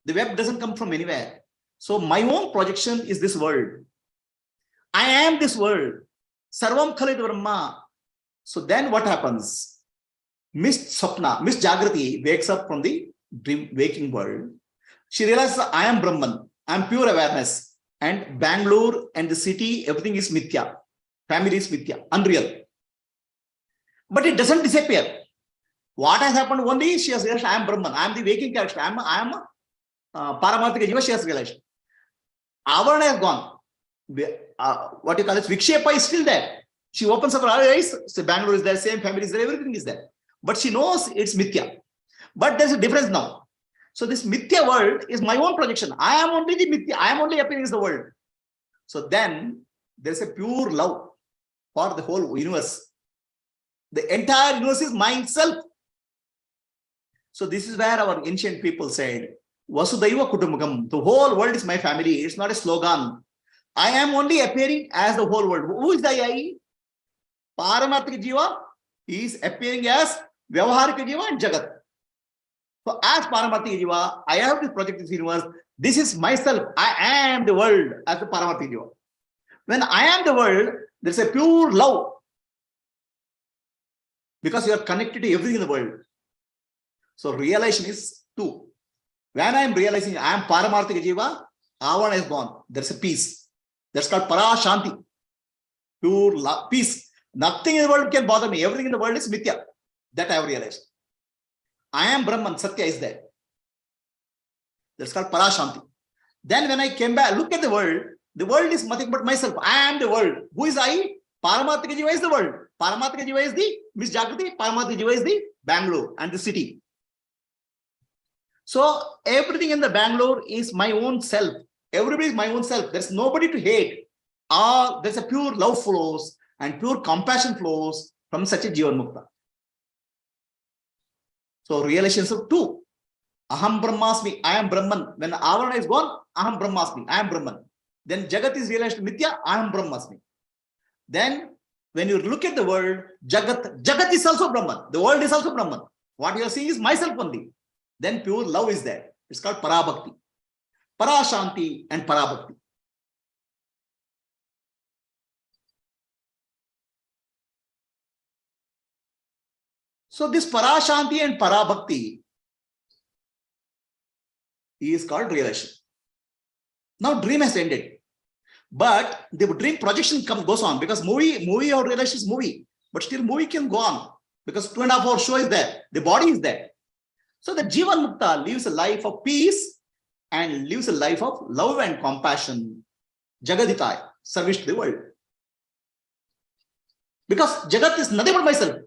The web doesn't come from anywhere. So my own projection is this world. I am this world. Sarvam Khalid Brahma. So then what happens? Miss Sapna, Miss Jagrati wakes up from the dream waking world. She realizes I am Brahman. I am pure awareness. And Bangalore and the city, everything is mithya. Family is mithya, unreal. But it doesn't disappear. What has happened? Only she has realized I am Brahman. I am the waking character. I am Paramarthika Jiva. She has realized. Avarana has gone. What you call it? Vikshepa is still there. She opens up her eyes. So Bangalore is there, same family is there, everything is there. But she knows it's mithya. But there's a difference now. So this mithya world is my own projection. I am only the mithya. I am only appearing as the world. So then there's a pure love for the whole universe. The entire universe is myself. So this is where our ancient people said, Vasudhaiva Kutumbakam. The whole world is my family. It's not a slogan. I am only appearing as the whole world. Who is the I? Paramarthika Jiva is appearing as Vyavaharika Jiva and Jagat. So as Paramarthika Jiva, I have this projected universe. This is myself. I am the world as the Paramarthika Jiva. When I am the world, there's a pure love. Because you are connected to everything in the world. So realization is two. When I am realizing I am Paramarthika Jiva, Avana is gone. There's a peace. That's called Parashanti. Pure love, peace. Nothing in the world can bother me. Everything in the world is mithya. That I have realized. I am Brahman. Satya is there. That's called Parashanti. Then when I came back, look at the world is nothing but myself. I am the world. Who is I? Paramarthika Jiva is the world. Paramarthika Jiva is the Miss Jagrati. Paramarthika Jiva is the Bangalore and the city. So everything in the Bangalore is my own self. Everybody is my own self. There's nobody to hate. There's a pure love flows and pure compassion flows from such a Jivan Mukta. So realizations of two. Aham Brahmasmi, I am Brahman. When Avarana is gone, Aham Brahmasmi, I am Brahman. Then Jagat is realized Mithya, Aham Brahmasmi. Then when you look at the world, Jagat is also Brahman. The world is also Brahman. What you are seeing is myself only. Then pure love is there. It's called Parabhakti. Parashanti and Parabhakti. So this Parashanti and Parabhakti is called realization. Now dream has ended. But the dream projection goes on because movie or realization is movie. But still movie can go on because 2.5 hour show is there. The body is there. So the Jivan Mukta lives a life of peace and lives a life of love and compassion. Jagaditaya, service to the world. Because Jagat is nothing but myself.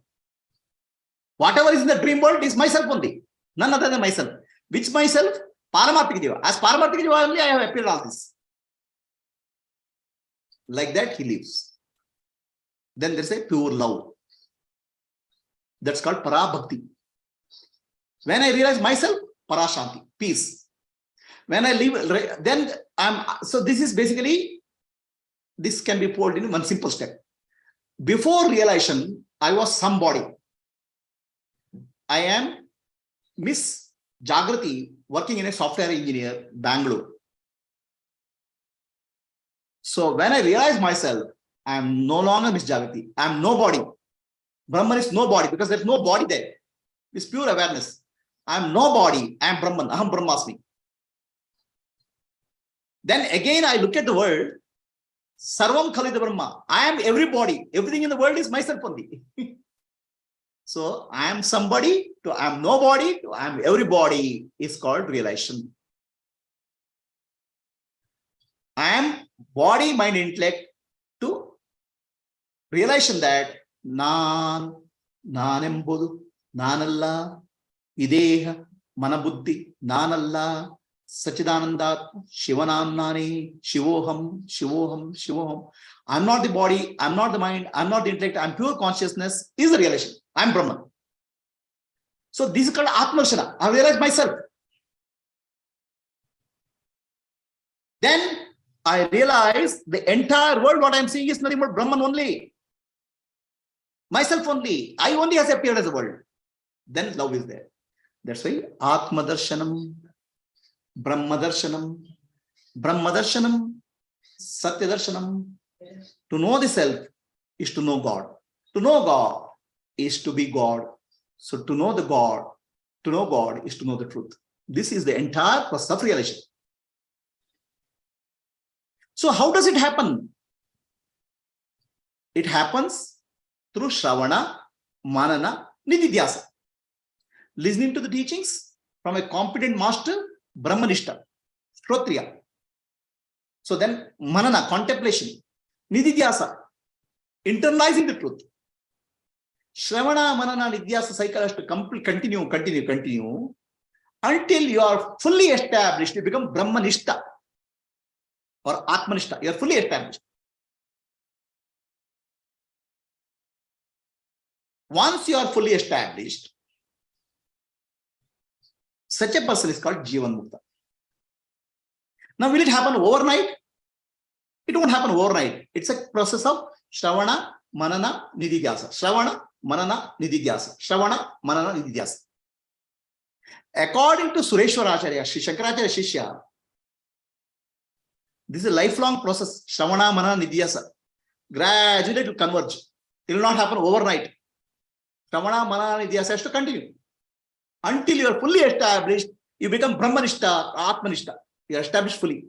Whatever is in the dream world is myself only. None other than myself. Which myself? Paramarthika Jiva. As Paramarthika Jiva only I have appeared all this. Like that he lives. Then there is a pure love. That's called Parabhakti. When I realize myself, Parashanti, peace. When I live, then so this is basically, this can be poured in one simple step. Before realization, I was somebody. I am Miss Jagrati working in a software engineer, Bangalore. So when I realize myself, I am no longer Miss Jagati. I am nobody. Brahman is nobody because there's no body there. It's pure awareness. I am nobody. I am Brahman. Aham Brahmasmi. Then again, I look at the world. Sarvam Khalida Brahma. I am everybody. Everything in the world is myself only. So I am somebody to I am nobody to I am everybody is called realization. I am body, mind, intellect to realization that Nan Embudu, Nanalla, Ideha, Manabuddhi, Nanalla, Sachidananda, Shivanamnani, Shivoham, Shivoham, Shivoham. I'm not the body, I'm not the mind, I'm not the intellect, I'm pure consciousness is the realization. I'm Brahman. So this is called Atma. I realize myself. Then I realize the entire world, what I'm seeing is nothing but Brahman only. Myself only. I only has appeared as a world. Then love is there. That's why Atma Darshanam, Brahma Darshanam, Brahma Darshanam, Satya Darshanam. To know the self is to know God. To know God is to be God. So to know the God, to know God is to know the truth. This is the entire process of realization. So how does it happen? It happens through Shravana, Manana, Nididhyasa. Listening to the teachings from a competent master, Brahmanishta, Shrotriya. So then Manana, contemplation, Nididhyasa, internalizing the truth. Shravana, Manana, Nididhyasa cycle has to continue until you are fully established. You become Brahmanishta or Atmanishta. You are fully established. Once you are fully established, such a person is called Jivan Mukta. Now, will it happen overnight? It won't happen overnight. It's a process of Shravana, Manana, Nididhyasa. Shravana, Manana, Nididhyasa. Shravana, Manana, Nididhyasa. According to Sureshwara Acharya, Sri Shankaracharya Shishya, this is a lifelong process. Shravana, Manana, Nididhyasa. Gradually it will converge. It will not happen overnight. Shravana, Manana, Nididhyasa has to continue. Until you are fully established, you become Brahmanishta, Atmanishta. You are established fully.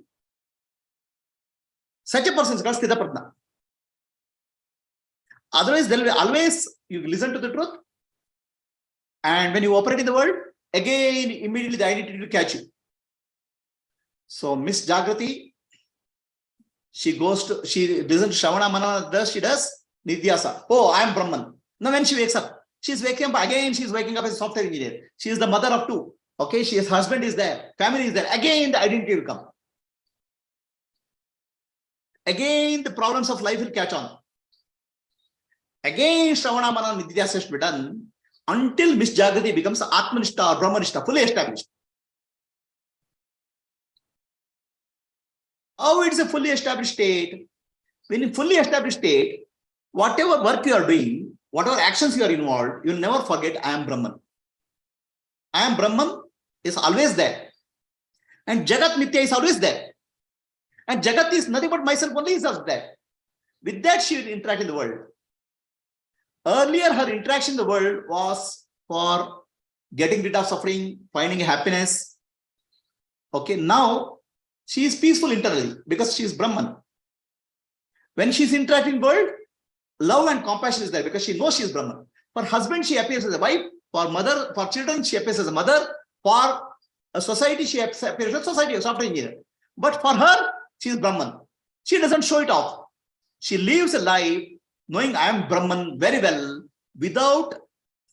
Such a person is called Sthita Prajna. Otherwise, there will be always, you listen to the truth. And when you operate in the world, again, immediately the identity will catch you. So Miss Jagrati, she listens to Shravana, Manana, she does Nidhyasa. Oh, I am Brahman. Now when she wakes up, she's waking up again, she's waking up as a software engineer. She is the mother of two. Okay, his husband is there, family is there. Again, the identity will come. Again, the problems of life will catch on. Again, Shravana, Manana, Nididhyasa has to be done until Miss Jagrati becomes Atmanishta or Brahmanishta, fully established. How it is a fully established state? When in fully established state, whatever work you are doing, whatever actions you are involved, you will never forget I am Brahman. I am Brahman is always there. And Jagat Nitya is always there. And Jagat is nothing but myself only is also there. With that, she will interact in the world. Earlier, her interaction in the world was for getting rid of suffering, finding happiness. Okay, now she is peaceful internally because she is Brahman. When she is interacting in the world, love and compassion is there because she knows she is Brahman. For husband, she appears as a wife. For mother, for children, she appears as a mother. For a society, she appears as a society, a software engineer. But for her, she is Brahman. She doesn't show it off. She lives a life knowing I am Brahman very well without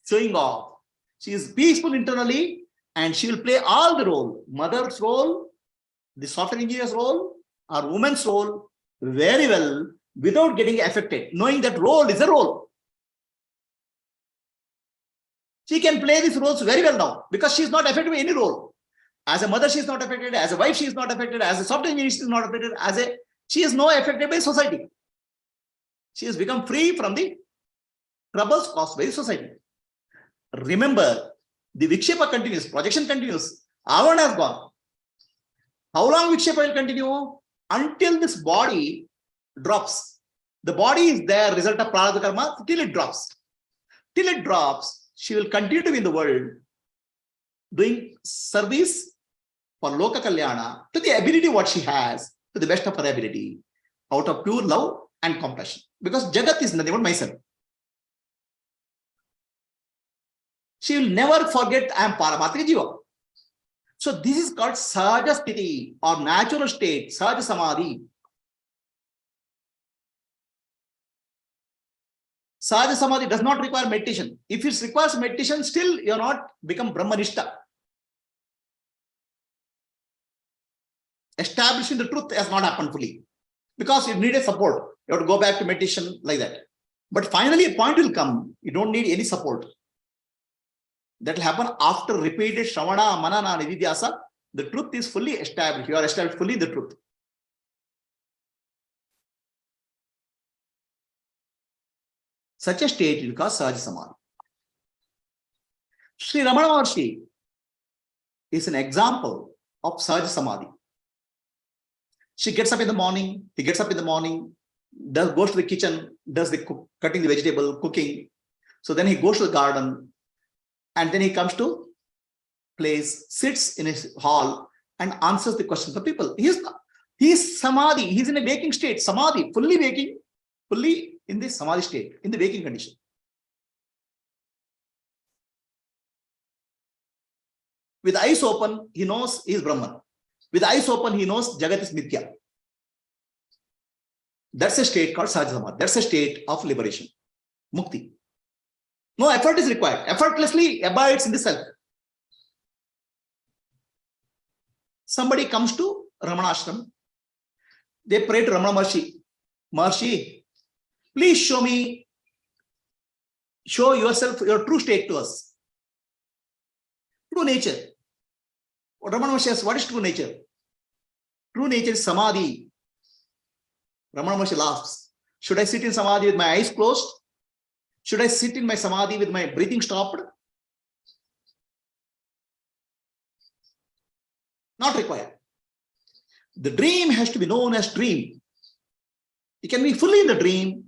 showing off. She is peaceful internally and she will play all the role. Mother's role, the software engineer's role, or woman's role very well without getting affected, knowing that role is a role. She can play these roles very well now because she is not affected by any role. As a mother, she is not affected. As a wife, she is not affected. As a software engineer, she is not affected. She is not affected by society. She has become free from the troubles caused by society. Remember, the Vikshepa continues, projection continues. Avana has gone. How long Vikshepa will continue? Until this body drops. The body is there, result of prarabdha karma, till it drops. Till it drops, she will continue to be in the world, doing service for Loka Kalyana to the ability what she has, to the best of her ability, out of pure love and compassion. Because Jagat is nothing but myself. She will never forget I am Paramatma Jiva. So this is called Sahaja Sthiti or natural state, Sahaja Samadhi. Sahaja Samadhi does not require meditation. If it requires meditation, still you are not become Brahmanishta. Establishing the truth has not happened fully. Because you need a support. You have to go back to meditation like that. But finally a point will come. You don't need any support. That will happen after repeated Shravana, Manana, Nididhyasa. The truth is fully established. You are established fully in the truth. Such a state is called Sahaja Samadhi. Sri Ramana Maharshi is an example of Sahaja Samadhi. She gets up in the morning, he gets up in the morning, goes to the kitchen, does the cutting the vegetable, cooking. So then he goes to the garden, and then he comes to place, sits in his hall and answers the questions of people. He's Samadhi, he's in a waking state, Samadhi, fully waking, fully in the Samadhi state, in the waking condition. With eyes open, he knows he is Brahman. With eyes open, he knows Jagat is Mithya. That's a state called Sahaja Samadhi. That's a state of liberation, Mukti. No effort is required. Effortlessly abides in the self. Somebody comes to Ramana Ashram. They pray to Ramana Maharshi. Maharshi, please show yourself, your true state to us. True nature. Ramana Maharshi says, what is true nature? True nature is Samadhi. Ramana Maharshi laughs. Should I sit in Samadhi with my eyes closed? Should I sit in my Samadhi with my breathing stopped? Not required. The dream has to be known as dream. You can be fully in the dream,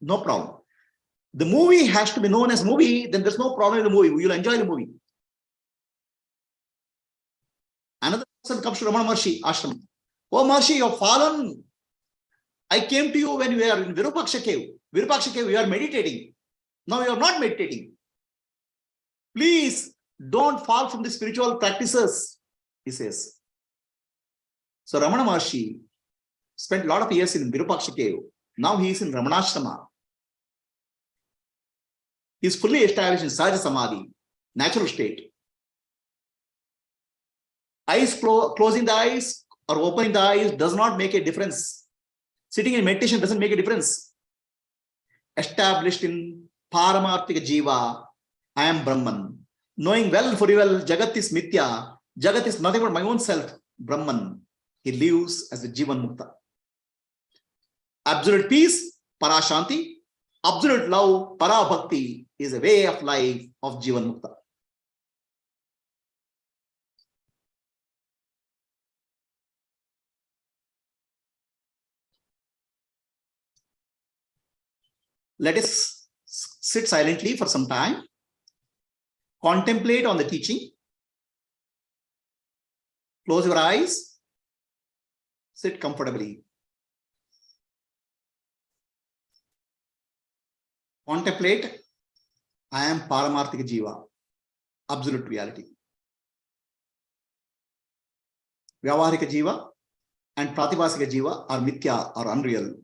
no problem. The movie has to be known as movie, then there's no problem in the movie. You'll enjoy the movie. Another person comes to Ramana Maharshi ashram. Oh Maharshi, you have fallen. I came to you when you were in Virupaksha cave. Virupaksha cave, you are meditating. Now you are not meditating. Please don't fall from the spiritual practices, he says. So Ramana Maharshi spent a lot of years in Virupaksha cave. Now he is in Ramanashrama. He is fully established in Sahaja Samadhi, natural state. Eyes closing the eyes or opening the eyes does not make a difference. Sitting in meditation doesn't make a difference. Established in Paramarthika Jiva, I am Brahman. Knowing well for well, Jagat is Mithya. Jagat is nothing but my own self, Brahman. He lives as a Jivan Mukta. Absolute peace, Parashanti. Absolute love, Para Bhakti, is a way of life of Jivan Mukta. Let us sit silently for some time. Contemplate on the teaching. Close your eyes. Sit comfortably. Contemplate. I am Paramarthika Jiva. Absolute reality. Vyavaharika Jiva and Pratibhasika Jiva are Mithya or unreal.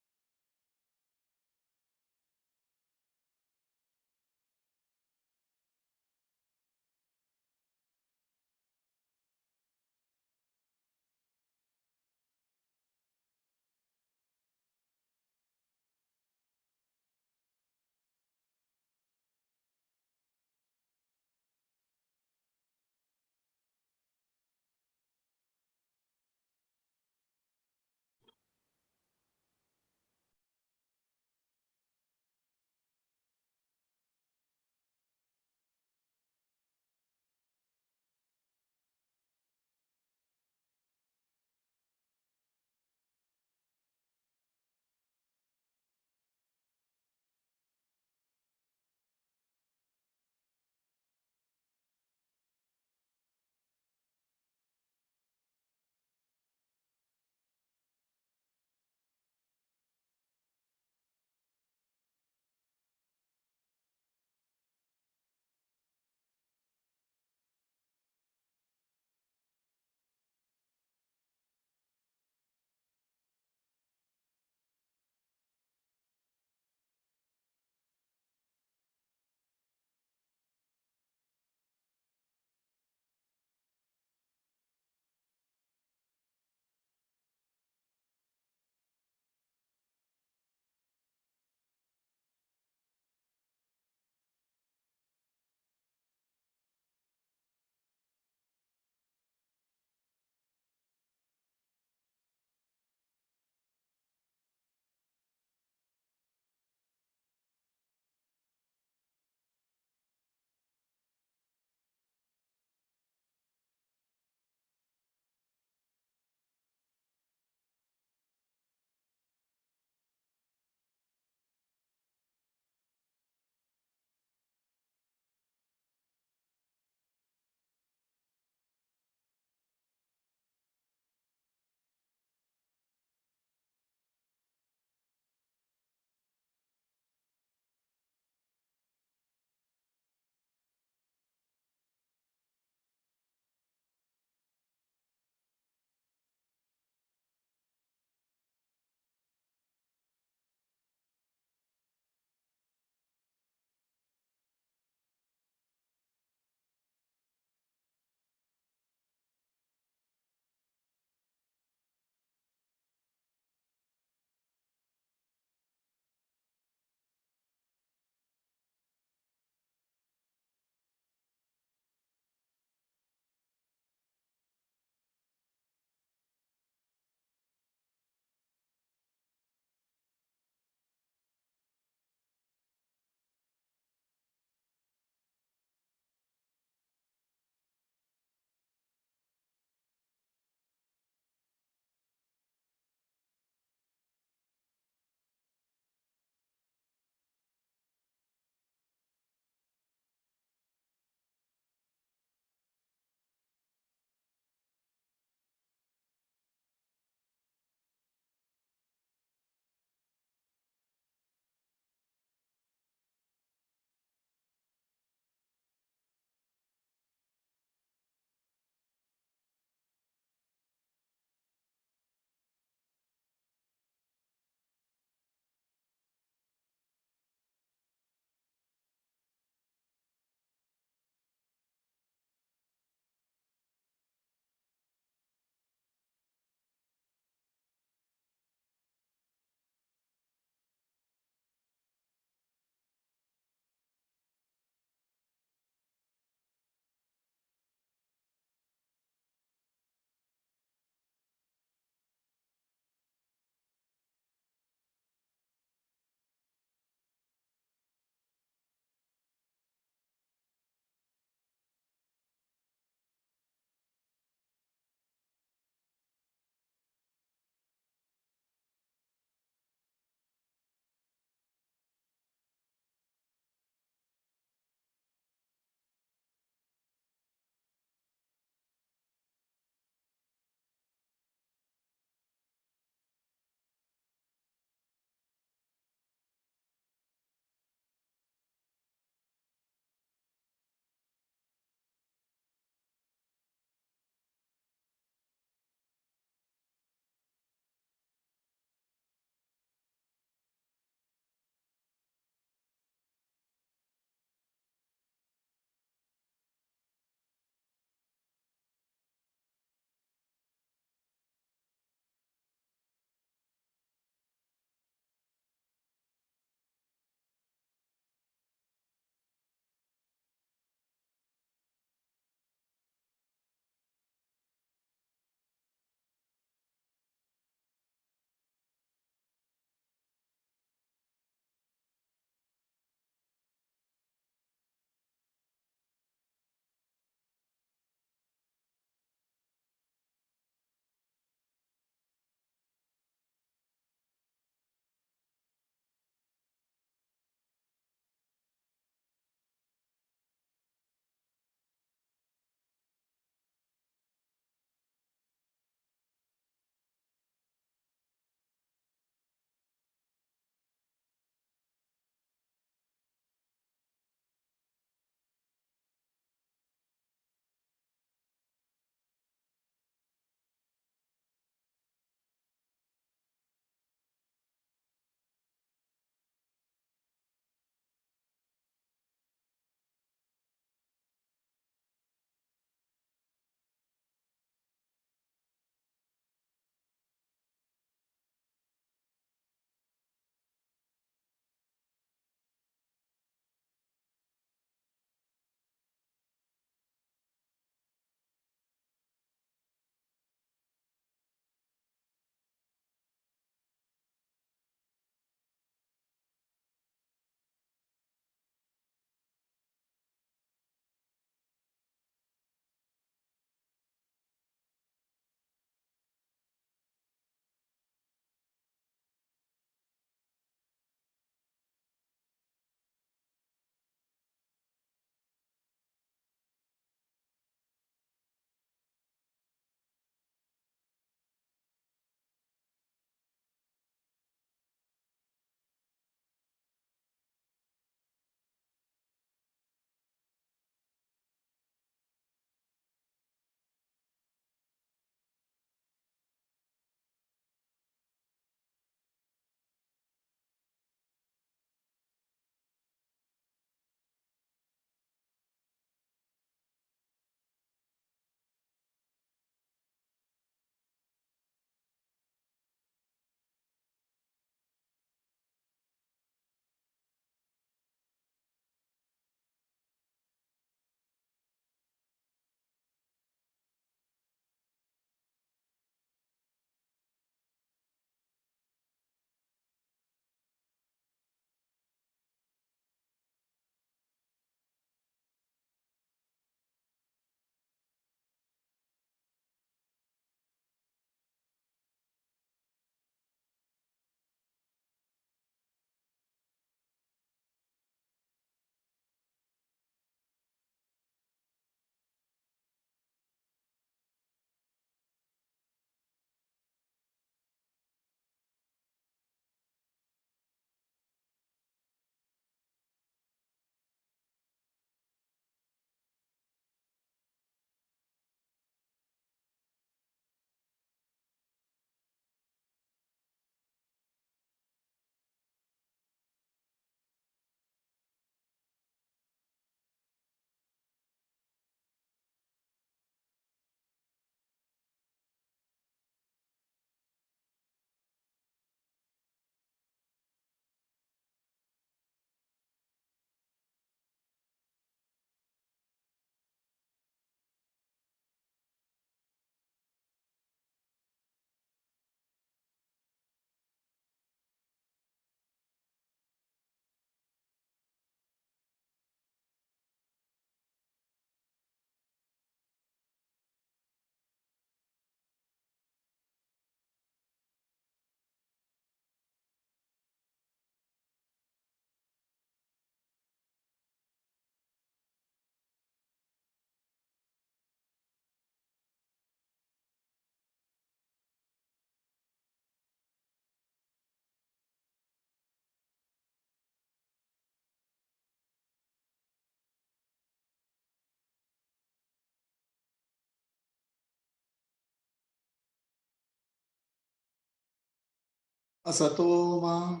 asatoma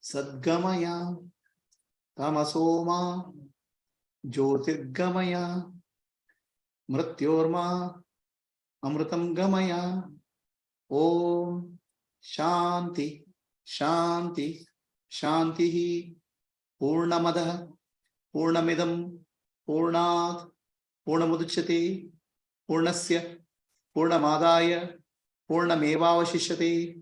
sadgamaya tamasoma jyotirgamaya mrityorma amritam gamaya. Om Shanti Shanti Shanti. Purnamadah Purnamidam Purnat Purnamudachyate Purnasya Purnamadaya Purnamevavashishyate.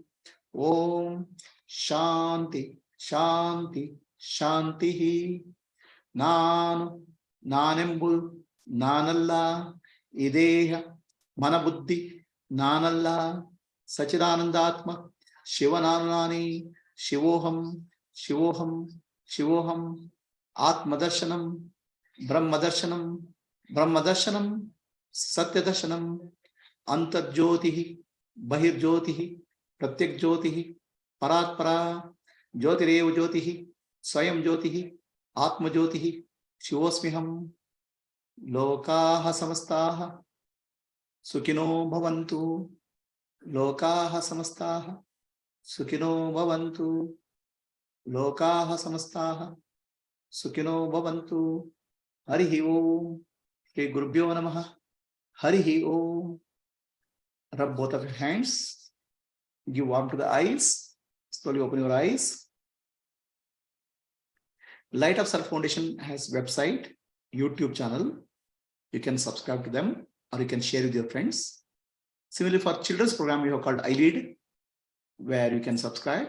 Om Shanti Shanti Shanti. Nanu Nanembul Nanalla Ideha Manabuddhi Nanalla Sachidanandatma Shivananani Shivoham Shivoham Shivoham Atmadarshanam Brahmadarshanam Brahmadarshanam Satyadarshanam Antarjyotihi Bahirjyotihi Pratyak Jyotihi Paratpara Jyotirev Jyotihi Swayam Jyotihi Atma Jyotihi Shivosmiham. Lokaha Samastaha Sukhino Bhavantu. Lokaha Samastaha Sukhino Bhavantu. Lokaha Samastaha Sukhino Bhavantu. Harihi Om. Shri Gurubhyo Namaha. Harihi Om. Rub both of your hands. Give warm to the eyes. Slowly open your eyes. Light of Self Foundation has website, YouTube channel. You can subscribe to them or you can share with your friends. Similarly, for children's program, we have called iLead, where you can subscribe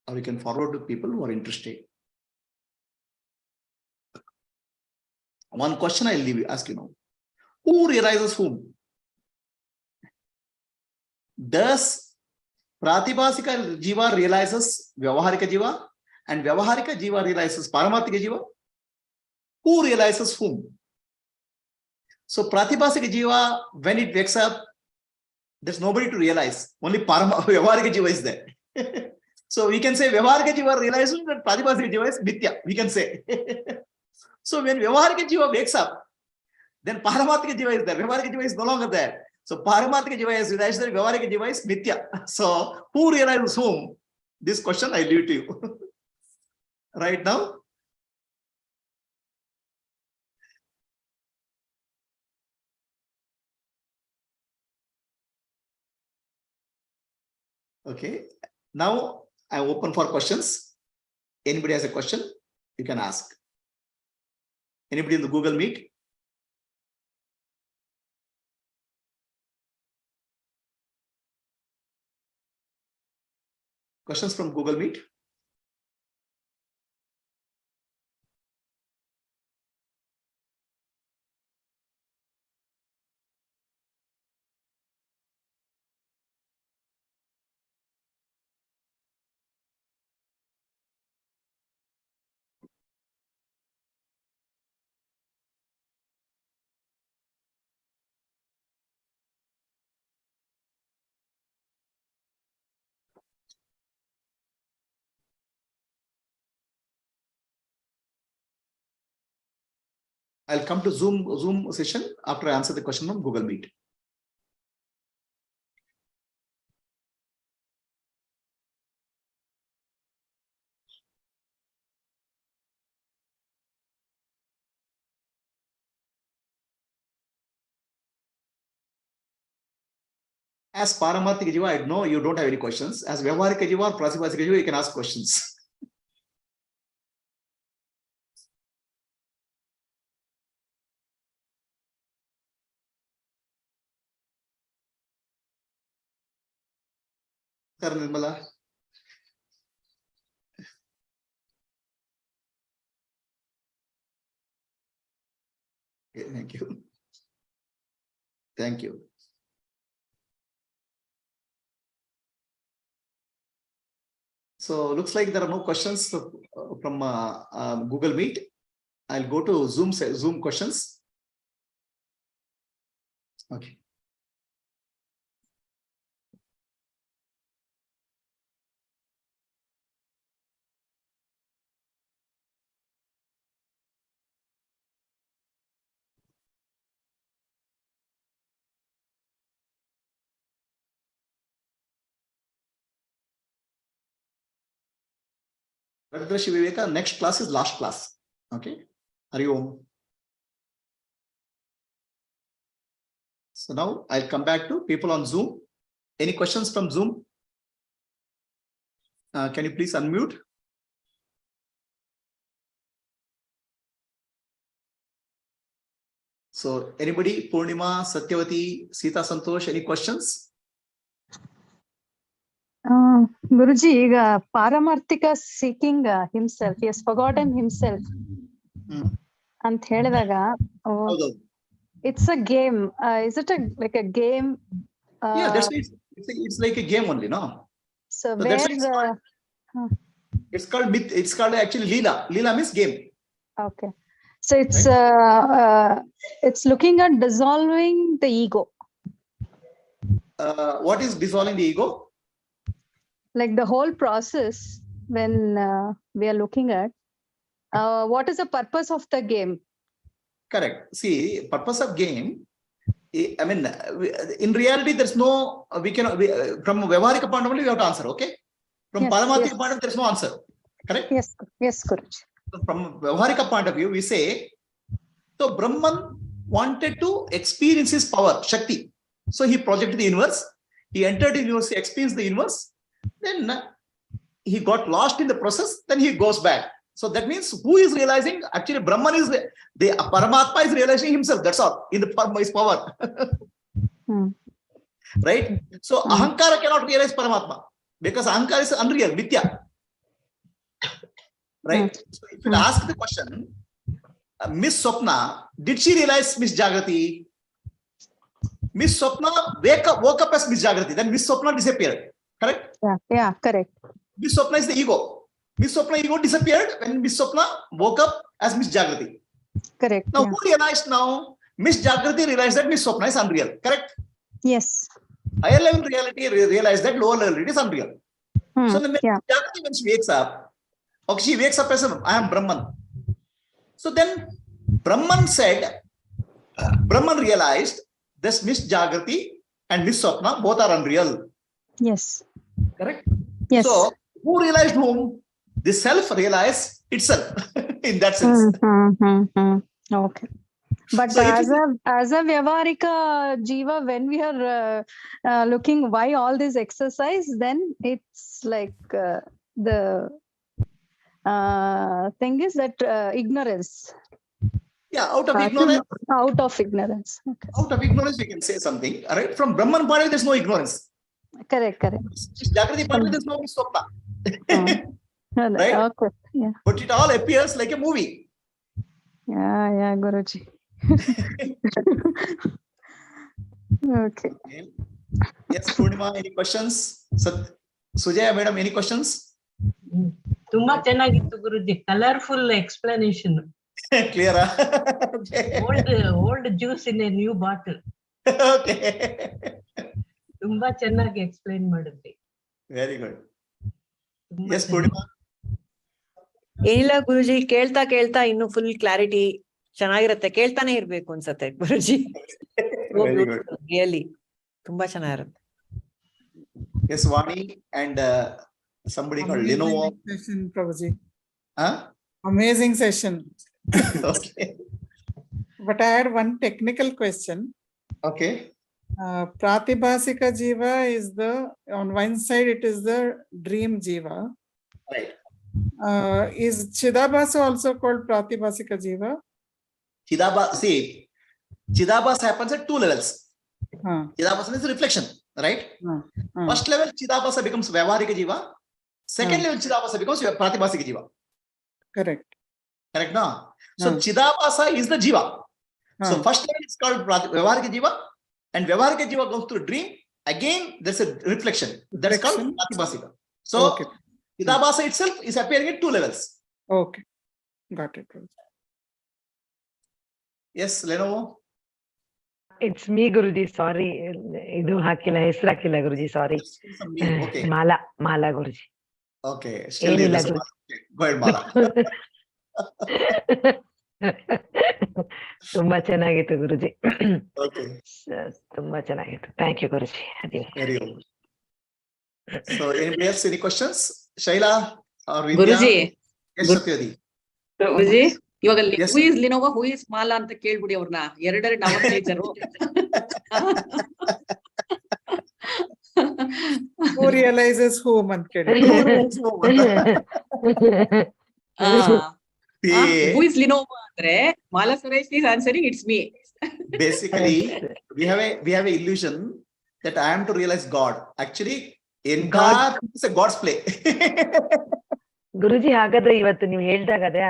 or you can forward to people who are interested. One question I'll leave you, ask you now. Who realizes whom? Does Pratibhasika Jiva realizes Vyavaharika Jiva and Vyavaharika Jiva realizes Paramarthika Jiva? Who realizes whom? So Pratibhasika Jiva, when it wakes up, there's nobody to realize. Only Vyavaharika Jiva is there. So we can say Vyavaharika Jiva realizes that Pratibhasika Jiva is Mithya. We can say. So when Vyavaharika Jiva wakes up, then Paramarthika Jiva is there. Vyavaharika Jiva is no longer there. So Paramarthika Jiva is realized that Vyavaharika Jiva is Mithya. So who realizes whom? This question I leave to you. Right now. Okay. Now I'm open for questions. Anybody has a question, you can ask. Anybody in the Google Meet? Questions from Google Meet? I'll come to Zoom session after I answer the question from Google Meet. As Paramarthika Jiva, I know you don't have any questions. As Vyavaharika Jiva or Pratibhasika Jiva, you can ask questions. Sir Nirmala. Okay, thank you. Thank you. So looks like there are no questions from Google Meet. I'll go to Zoom questions. Okay. Radhashi Viveka, next class is last class. Okay. Hari Om. So now I'll come back to people on Zoom. Any questions from Zoom? Can you please unmute? So anybody, Purnima, Satyavati, Sita Santosh, any questions? Guruji, Paramarthika seeking himself, he has forgotten himself. And ಹೇಳಿದಾಗ, it's a game. Is it like a game? Yeah, that's it's like a game only, no? So where it's called myth. It's called actually Leela. Leela means game. Okay. So it's looking at dissolving the ego. What is dissolving the ego? Like the whole process when we are looking at what is the purpose of the game? Correct. See, purpose of game, I mean, in reality, there's no, from a Vyavarika point of view, we have to answer, okay? From Paramarthika point of view, there's no answer. Correct? Yes, Guruji. From a Vyavarika point of view, we say, so Brahman wanted to experience his power, Shakti. So he projected the universe, he entered the universe, he experienced the universe, then he got lost in the process, then he goes back. So that means who is realizing? Actually, Brahman is the Paramatma is realizing himself. That's all in the his power. Right? So Ahankara cannot realize Paramatma because Ahankara is unreal, Mithya. Right? So if you ask the question, Miss Swapna, did she realize Miss Jagrati? Miss Swapna woke up as Miss Jagrati, then Miss Swapna disappeared. Correct? Yeah, correct. Miss Swapna is the ego. Miss Swapna ego disappeared when Miss Swapna woke up as Miss Jagrati. Correct. Now who realized now? Miss Jagrati realized that Miss Swapna is unreal. Correct? Yes. Higher level reality realized that lower level reality is unreal. So the Miss Jagrati, when she wakes up, okay, she wakes up as I am Brahman. So then Brahman said, Brahman realized this Miss Jagrati and Miss Swapna both are unreal. Yes. Correct? Yes. So who realized whom? The self realized itself in that sense. Okay. But So as a Vyavarika Jiva, when we are looking why all this exercise, then it's like the thing is that ignorance. Yeah, out of ignorance. Out of ignorance. Okay. Out of ignorance, we can say something. All right. From Brahman point of view, there's no ignorance. Correct. Jagrati point of view, there's no Swapna. Right? Okay. Yeah. But it all appears like a movie. Yeah, Guruji. Okay. Yes, Purnima, any questions? Sujaya, madam, any questions? Tumba chennagittu Guruji. Colorful explanation. Clear. Okay. Old juice in a new bottle. Okay. Tumba chennagi explain madidri. Very good. Yes, Purnima. ಏನಿಲ್ಲ ಗುರುಜಿ, ಕೇಳ್ತಾ ಇನ್ನು full clarity ಚೆನ್ನಾಗಿರತ್ತೆ. ಕೇಳ್ತಾನೆ ಇರ್ಬೇಕು ಅನ್ಸತ್ತೆ ಗುರುಜಿ. Really ತುಂಬಾ ಚೆನ್ನಾಗಿರುತ್ತೆ. Yes, Vani and somebody called Lenovo. Session, Prabhuji. Huh? Amazing session. Okay. But I had one technical question. Okay. Pratibhasika Jiva is on one side it is the dream Jiva. Right. Is Chidabhasa also called Pratibhasika Jiva? Chidabhasa happens at two levels. Chidabhasa is reflection, right? First level Chidabhasa becomes Vyavarika Jiva. Second level Chidabhasa becomes Pratibhasika Jiva. Correct. Correct, no? So Chidabhasa is the Jiva. So first level is called Vyavarika Jiva, and Vyavarika Jiva goes through dream. Again, there's a reflection. That's called Pratibhasika. So Chidabhasa itself is appearing at two levels. Okay. Got it. Yes, Lenovo. It's me, Guruji. Sorry. Idu hakila, hesru hakila, Guruji. Sorry. Okay. Mala, Guruji. Okay. Still go ahead, Mala. ತುಂಬಾ ಚೆನ್ನಾಗಿತ್ತು ಗುರುಜಿ. Okay. ತುಂಬಾ ಚೆನ್ನಾಗಿತ್ತು. Thank you, Guruji. Very good. So anybody else, any questions? Shaila or Vidya? Guruji, Yes, Satyadi. ಪ್ರಭುಜಿ ಇವಾಗ Yes, who sir. Is Lenovo who is Mala ಅಂತ ಕೇಳ್ಬಿಡಿ ಅವ್ರನ್ನ ಎರಡೆರಡು ನಾಮಕಲಿತರು Who realizes whom ಅಂತ ಕೇಳಿ. See, ಹೂ ಇಸ್ ಲಿನೋವಾ ಅಂದ್ರೆ Mala Suresh is answering it's me. basically, we have a illusion that I am to realize God. Actually, entire is a God's play. ಗುರುಜಿ ಹಾಗಾದ್ರೆ ಇವತ್ತು ನೀವು ಹೇಳ್ದಾಗ ಅದೇ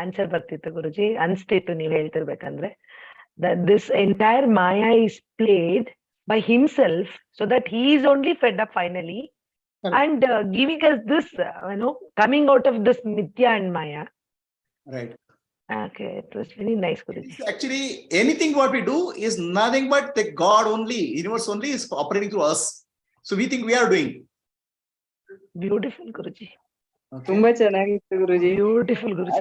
ಆನ್ಸರ್ ಬರ್ತಿತ್ತು ಗುರುಜಿ, ಅನ್ಸ್ತಿತ್ತು ನೀವ್ ಹೇಳ್ತಿರ್ಬೇಕಂದ್ರೆ this entire maya is played by himself so that he is only fed up finally and giving us this coming out of this mithya and maya. Right. Okay, it was very nice, Guruji. Actually, anything what we do is nothing but the God only, universe only is operating through us. So we think we are doing. Beautiful, Guruji. Okay. ತುಂಬಾ ಚೆನ್ನಾಗಿತ್ತು ಗುರುಜಿ. Beautiful, Guruji.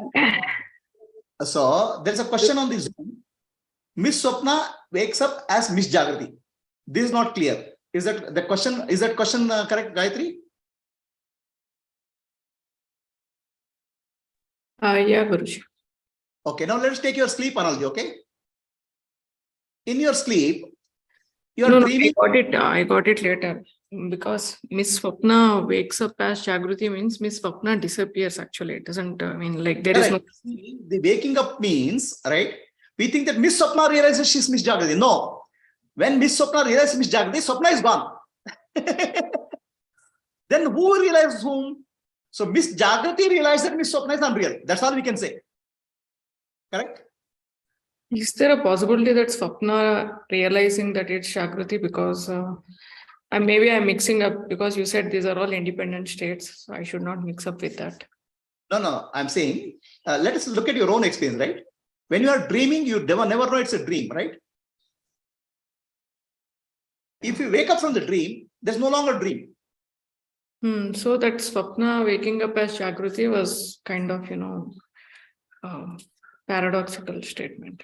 So there's a question on this Zoom. Miss Swapna wakes up as Miss Jagrati. This is not clear. Is that the question? Is that question correct, Gayatri? Yeah, Guruji. Okay, now let's take your sleep analogy, okay? In your sleep, you are dreaming. I got it later. Because Miss Swapna wakes up as Jagruti means Miss Swapna disappears actually. It doesn't mean like there is no... The waking up means, right? We think that Miss Swapna realizes she's Miss Jagrati. No. When Miss Swapna realizes Miss Jagrati, Swapna is gone. Then who realizes whom? So Miss Jagrati realized that Miss Swapna is unreal. That's all we can say. Correct? Is there a possibility that Swapna realizing that it's Jagruti? Because maybe I'm mixing up, because you said these are all independent states. So I should not mix up with that. No. I'm saying, let us look at your own experience, right? When you are dreaming, you never know it's a dream, right? If you wake up from the dream, there's no longer dream. So that Swapna waking up as Jagruti was kind of, paradoxical statement.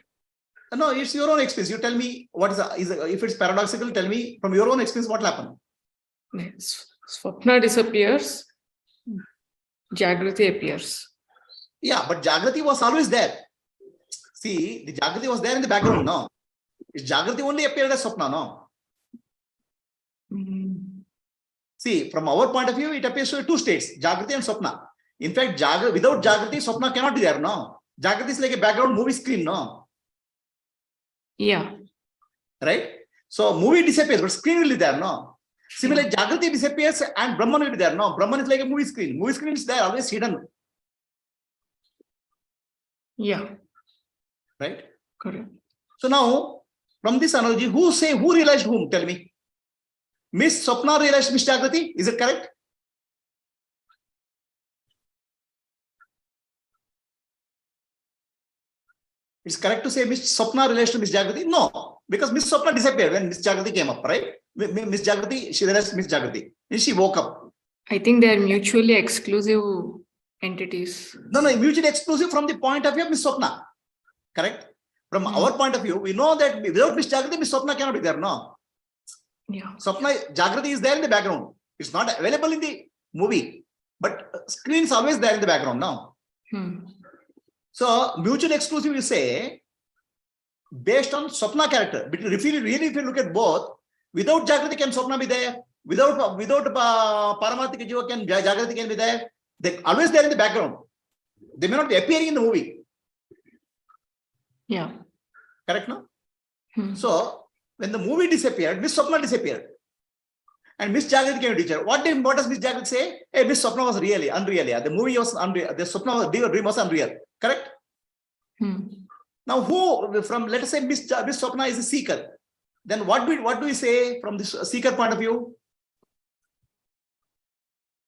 No, it's your own experience. You tell me what if it's paradoxical, tell me from your own experience what will happen. Yes. Swapna disappears, Jagruti appears. Yeah, but Jagrati was always there. See, the Jagrati was there in the background, no? Is Jagrati only appeared as Swapna, no? See, from our point of view, it appears to be two states, Jagrati and Swapna. In fact, without Jagrati, Swapna cannot be there, no? Jagrati is like a background movie screen, no? Yeah. Right? So movie disappears, but screen will be there, no? Similarly, Jagrati disappears and Brahman will be there, no? Brahman is like a movie screen. Movie screen is there, always hidden. Yeah. Right? Correct. So now, from this analogy, who realized whom? Tell me. Miss Swapna realized Miss Jagrati? Is it correct? It's correct to say Miss Swapna realized to Miss Jagrati? No, because Miss Swapna disappeared when Miss Jagrati came up, right? Miss Jagrati, she realized Miss Jagrati. And she woke up. I think they are mutually exclusive entities. No, mutually exclusive from the point of view of Miss Swapna. Correct? From our point of view, we know that without Miss Jagrati, Miss Swapna cannot be there, no? Yeah. Swapna, Jagrati is there in the background. It's not available in the movie, but screen is always there in the background now. So mutually exclusive, you say, based on Swapna character. But if you look at both, without Jagrati can Swapna be there? Without Paramatika Jiva can Jagrati can be there? They're always there in the background. They may not be appearing in the movie. Yeah. Correct, no? So when the movie disappeared, Miss Swapna disappeared. And Miss Jagrati came to teacher. What does Miss Jagrati say? Hey, Miss Swapna was unreal. Yeah. The movie was unreal. The Swapna dream was unreal. Correct? Now, who from, let us say Miss Swapna is a seeker. Then what do we say from this seeker point of view?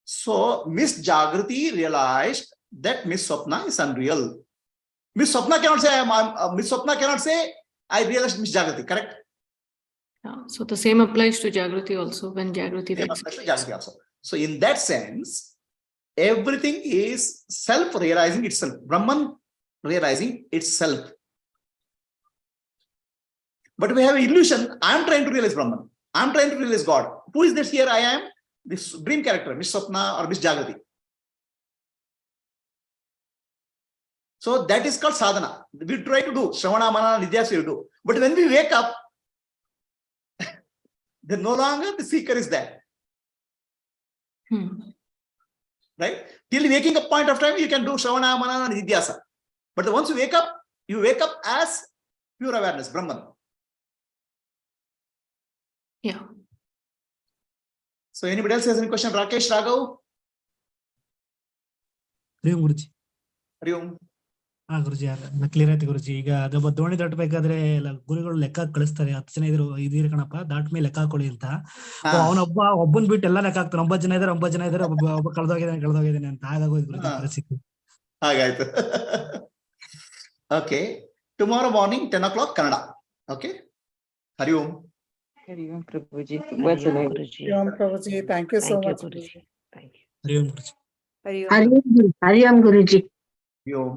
So Miss Jagrati realized that Miss Swapna is unreal. Miss Swapna cannot say I realized Miss Jagrati. Correct? Yeah. So the same applies to Jagruti also when Jagruti wakes up. So in that sense, everything is self-realizing itself. Brahman realizing itself. But we have an illusion. I am trying to realize Brahman. I am trying to realize God. Who is this here? I am this dream character, Miss Swapna or Miss Jagrati. So that is called sadhana. We try to do Shravana, Manana, Nidhyasa we do. But when we wake up, then no longer the seeker is there. Right? Till waking up point of time, you can do Shravana, Manana, Nidhyasa. But once you wake up as pure awareness, Brahman. Yeah. So anybody else has any question? Rakesh, Raghav? Hari Om Guruji. Hari Om. Guruji clear ಆಯ್ತು ಗುರುಜಿ. ಈಗ ಅದೊಬ್ಬ ದೋಣಿ ದಾಟಬೇಕಾದ್ರೆ ಗುರುಗಳು ಲೆಕ್ಕ ಕಳಿಸ್ತಾರೆ, 10 ಜನ ಇದ್ರು ಇದೀರಿ ಕಣಪ್ಪ, ದಾಟ ಮೇಲೆ ಲೆಕ್ಕ ಹಾಕೊಳ್ಳಿ ಅಂತ. ಒಬ್ಬನ್ ಬಿಟ್ಟು ಎಲ್ಲ ಲೆಕ್ಕ ಹಾಕ್ತಾನೆ, 9 ಜನ ಇದಾರೆ, ಒಬ್ಬ ಕಳೆದೋಗಿದ್ದಾನೆ ಅಂತ. ಹಾಗಾಗೋಯ್ತು ಗುರುಜಿ ಪರಿಸ್ಥಿತಿ. ಹಾಗಾಯ್ತು. Okay, tomorrow morning 10 o'clock Kannada. Okay, Hari Om. Hari Om Prabhuji, ತುಂಬಾ ಚೆನ್ನಾಗಿ. Hari Om Prabhuji, thank you so much. Hari Om Guruji. Hari Om Guruji. Hari Om.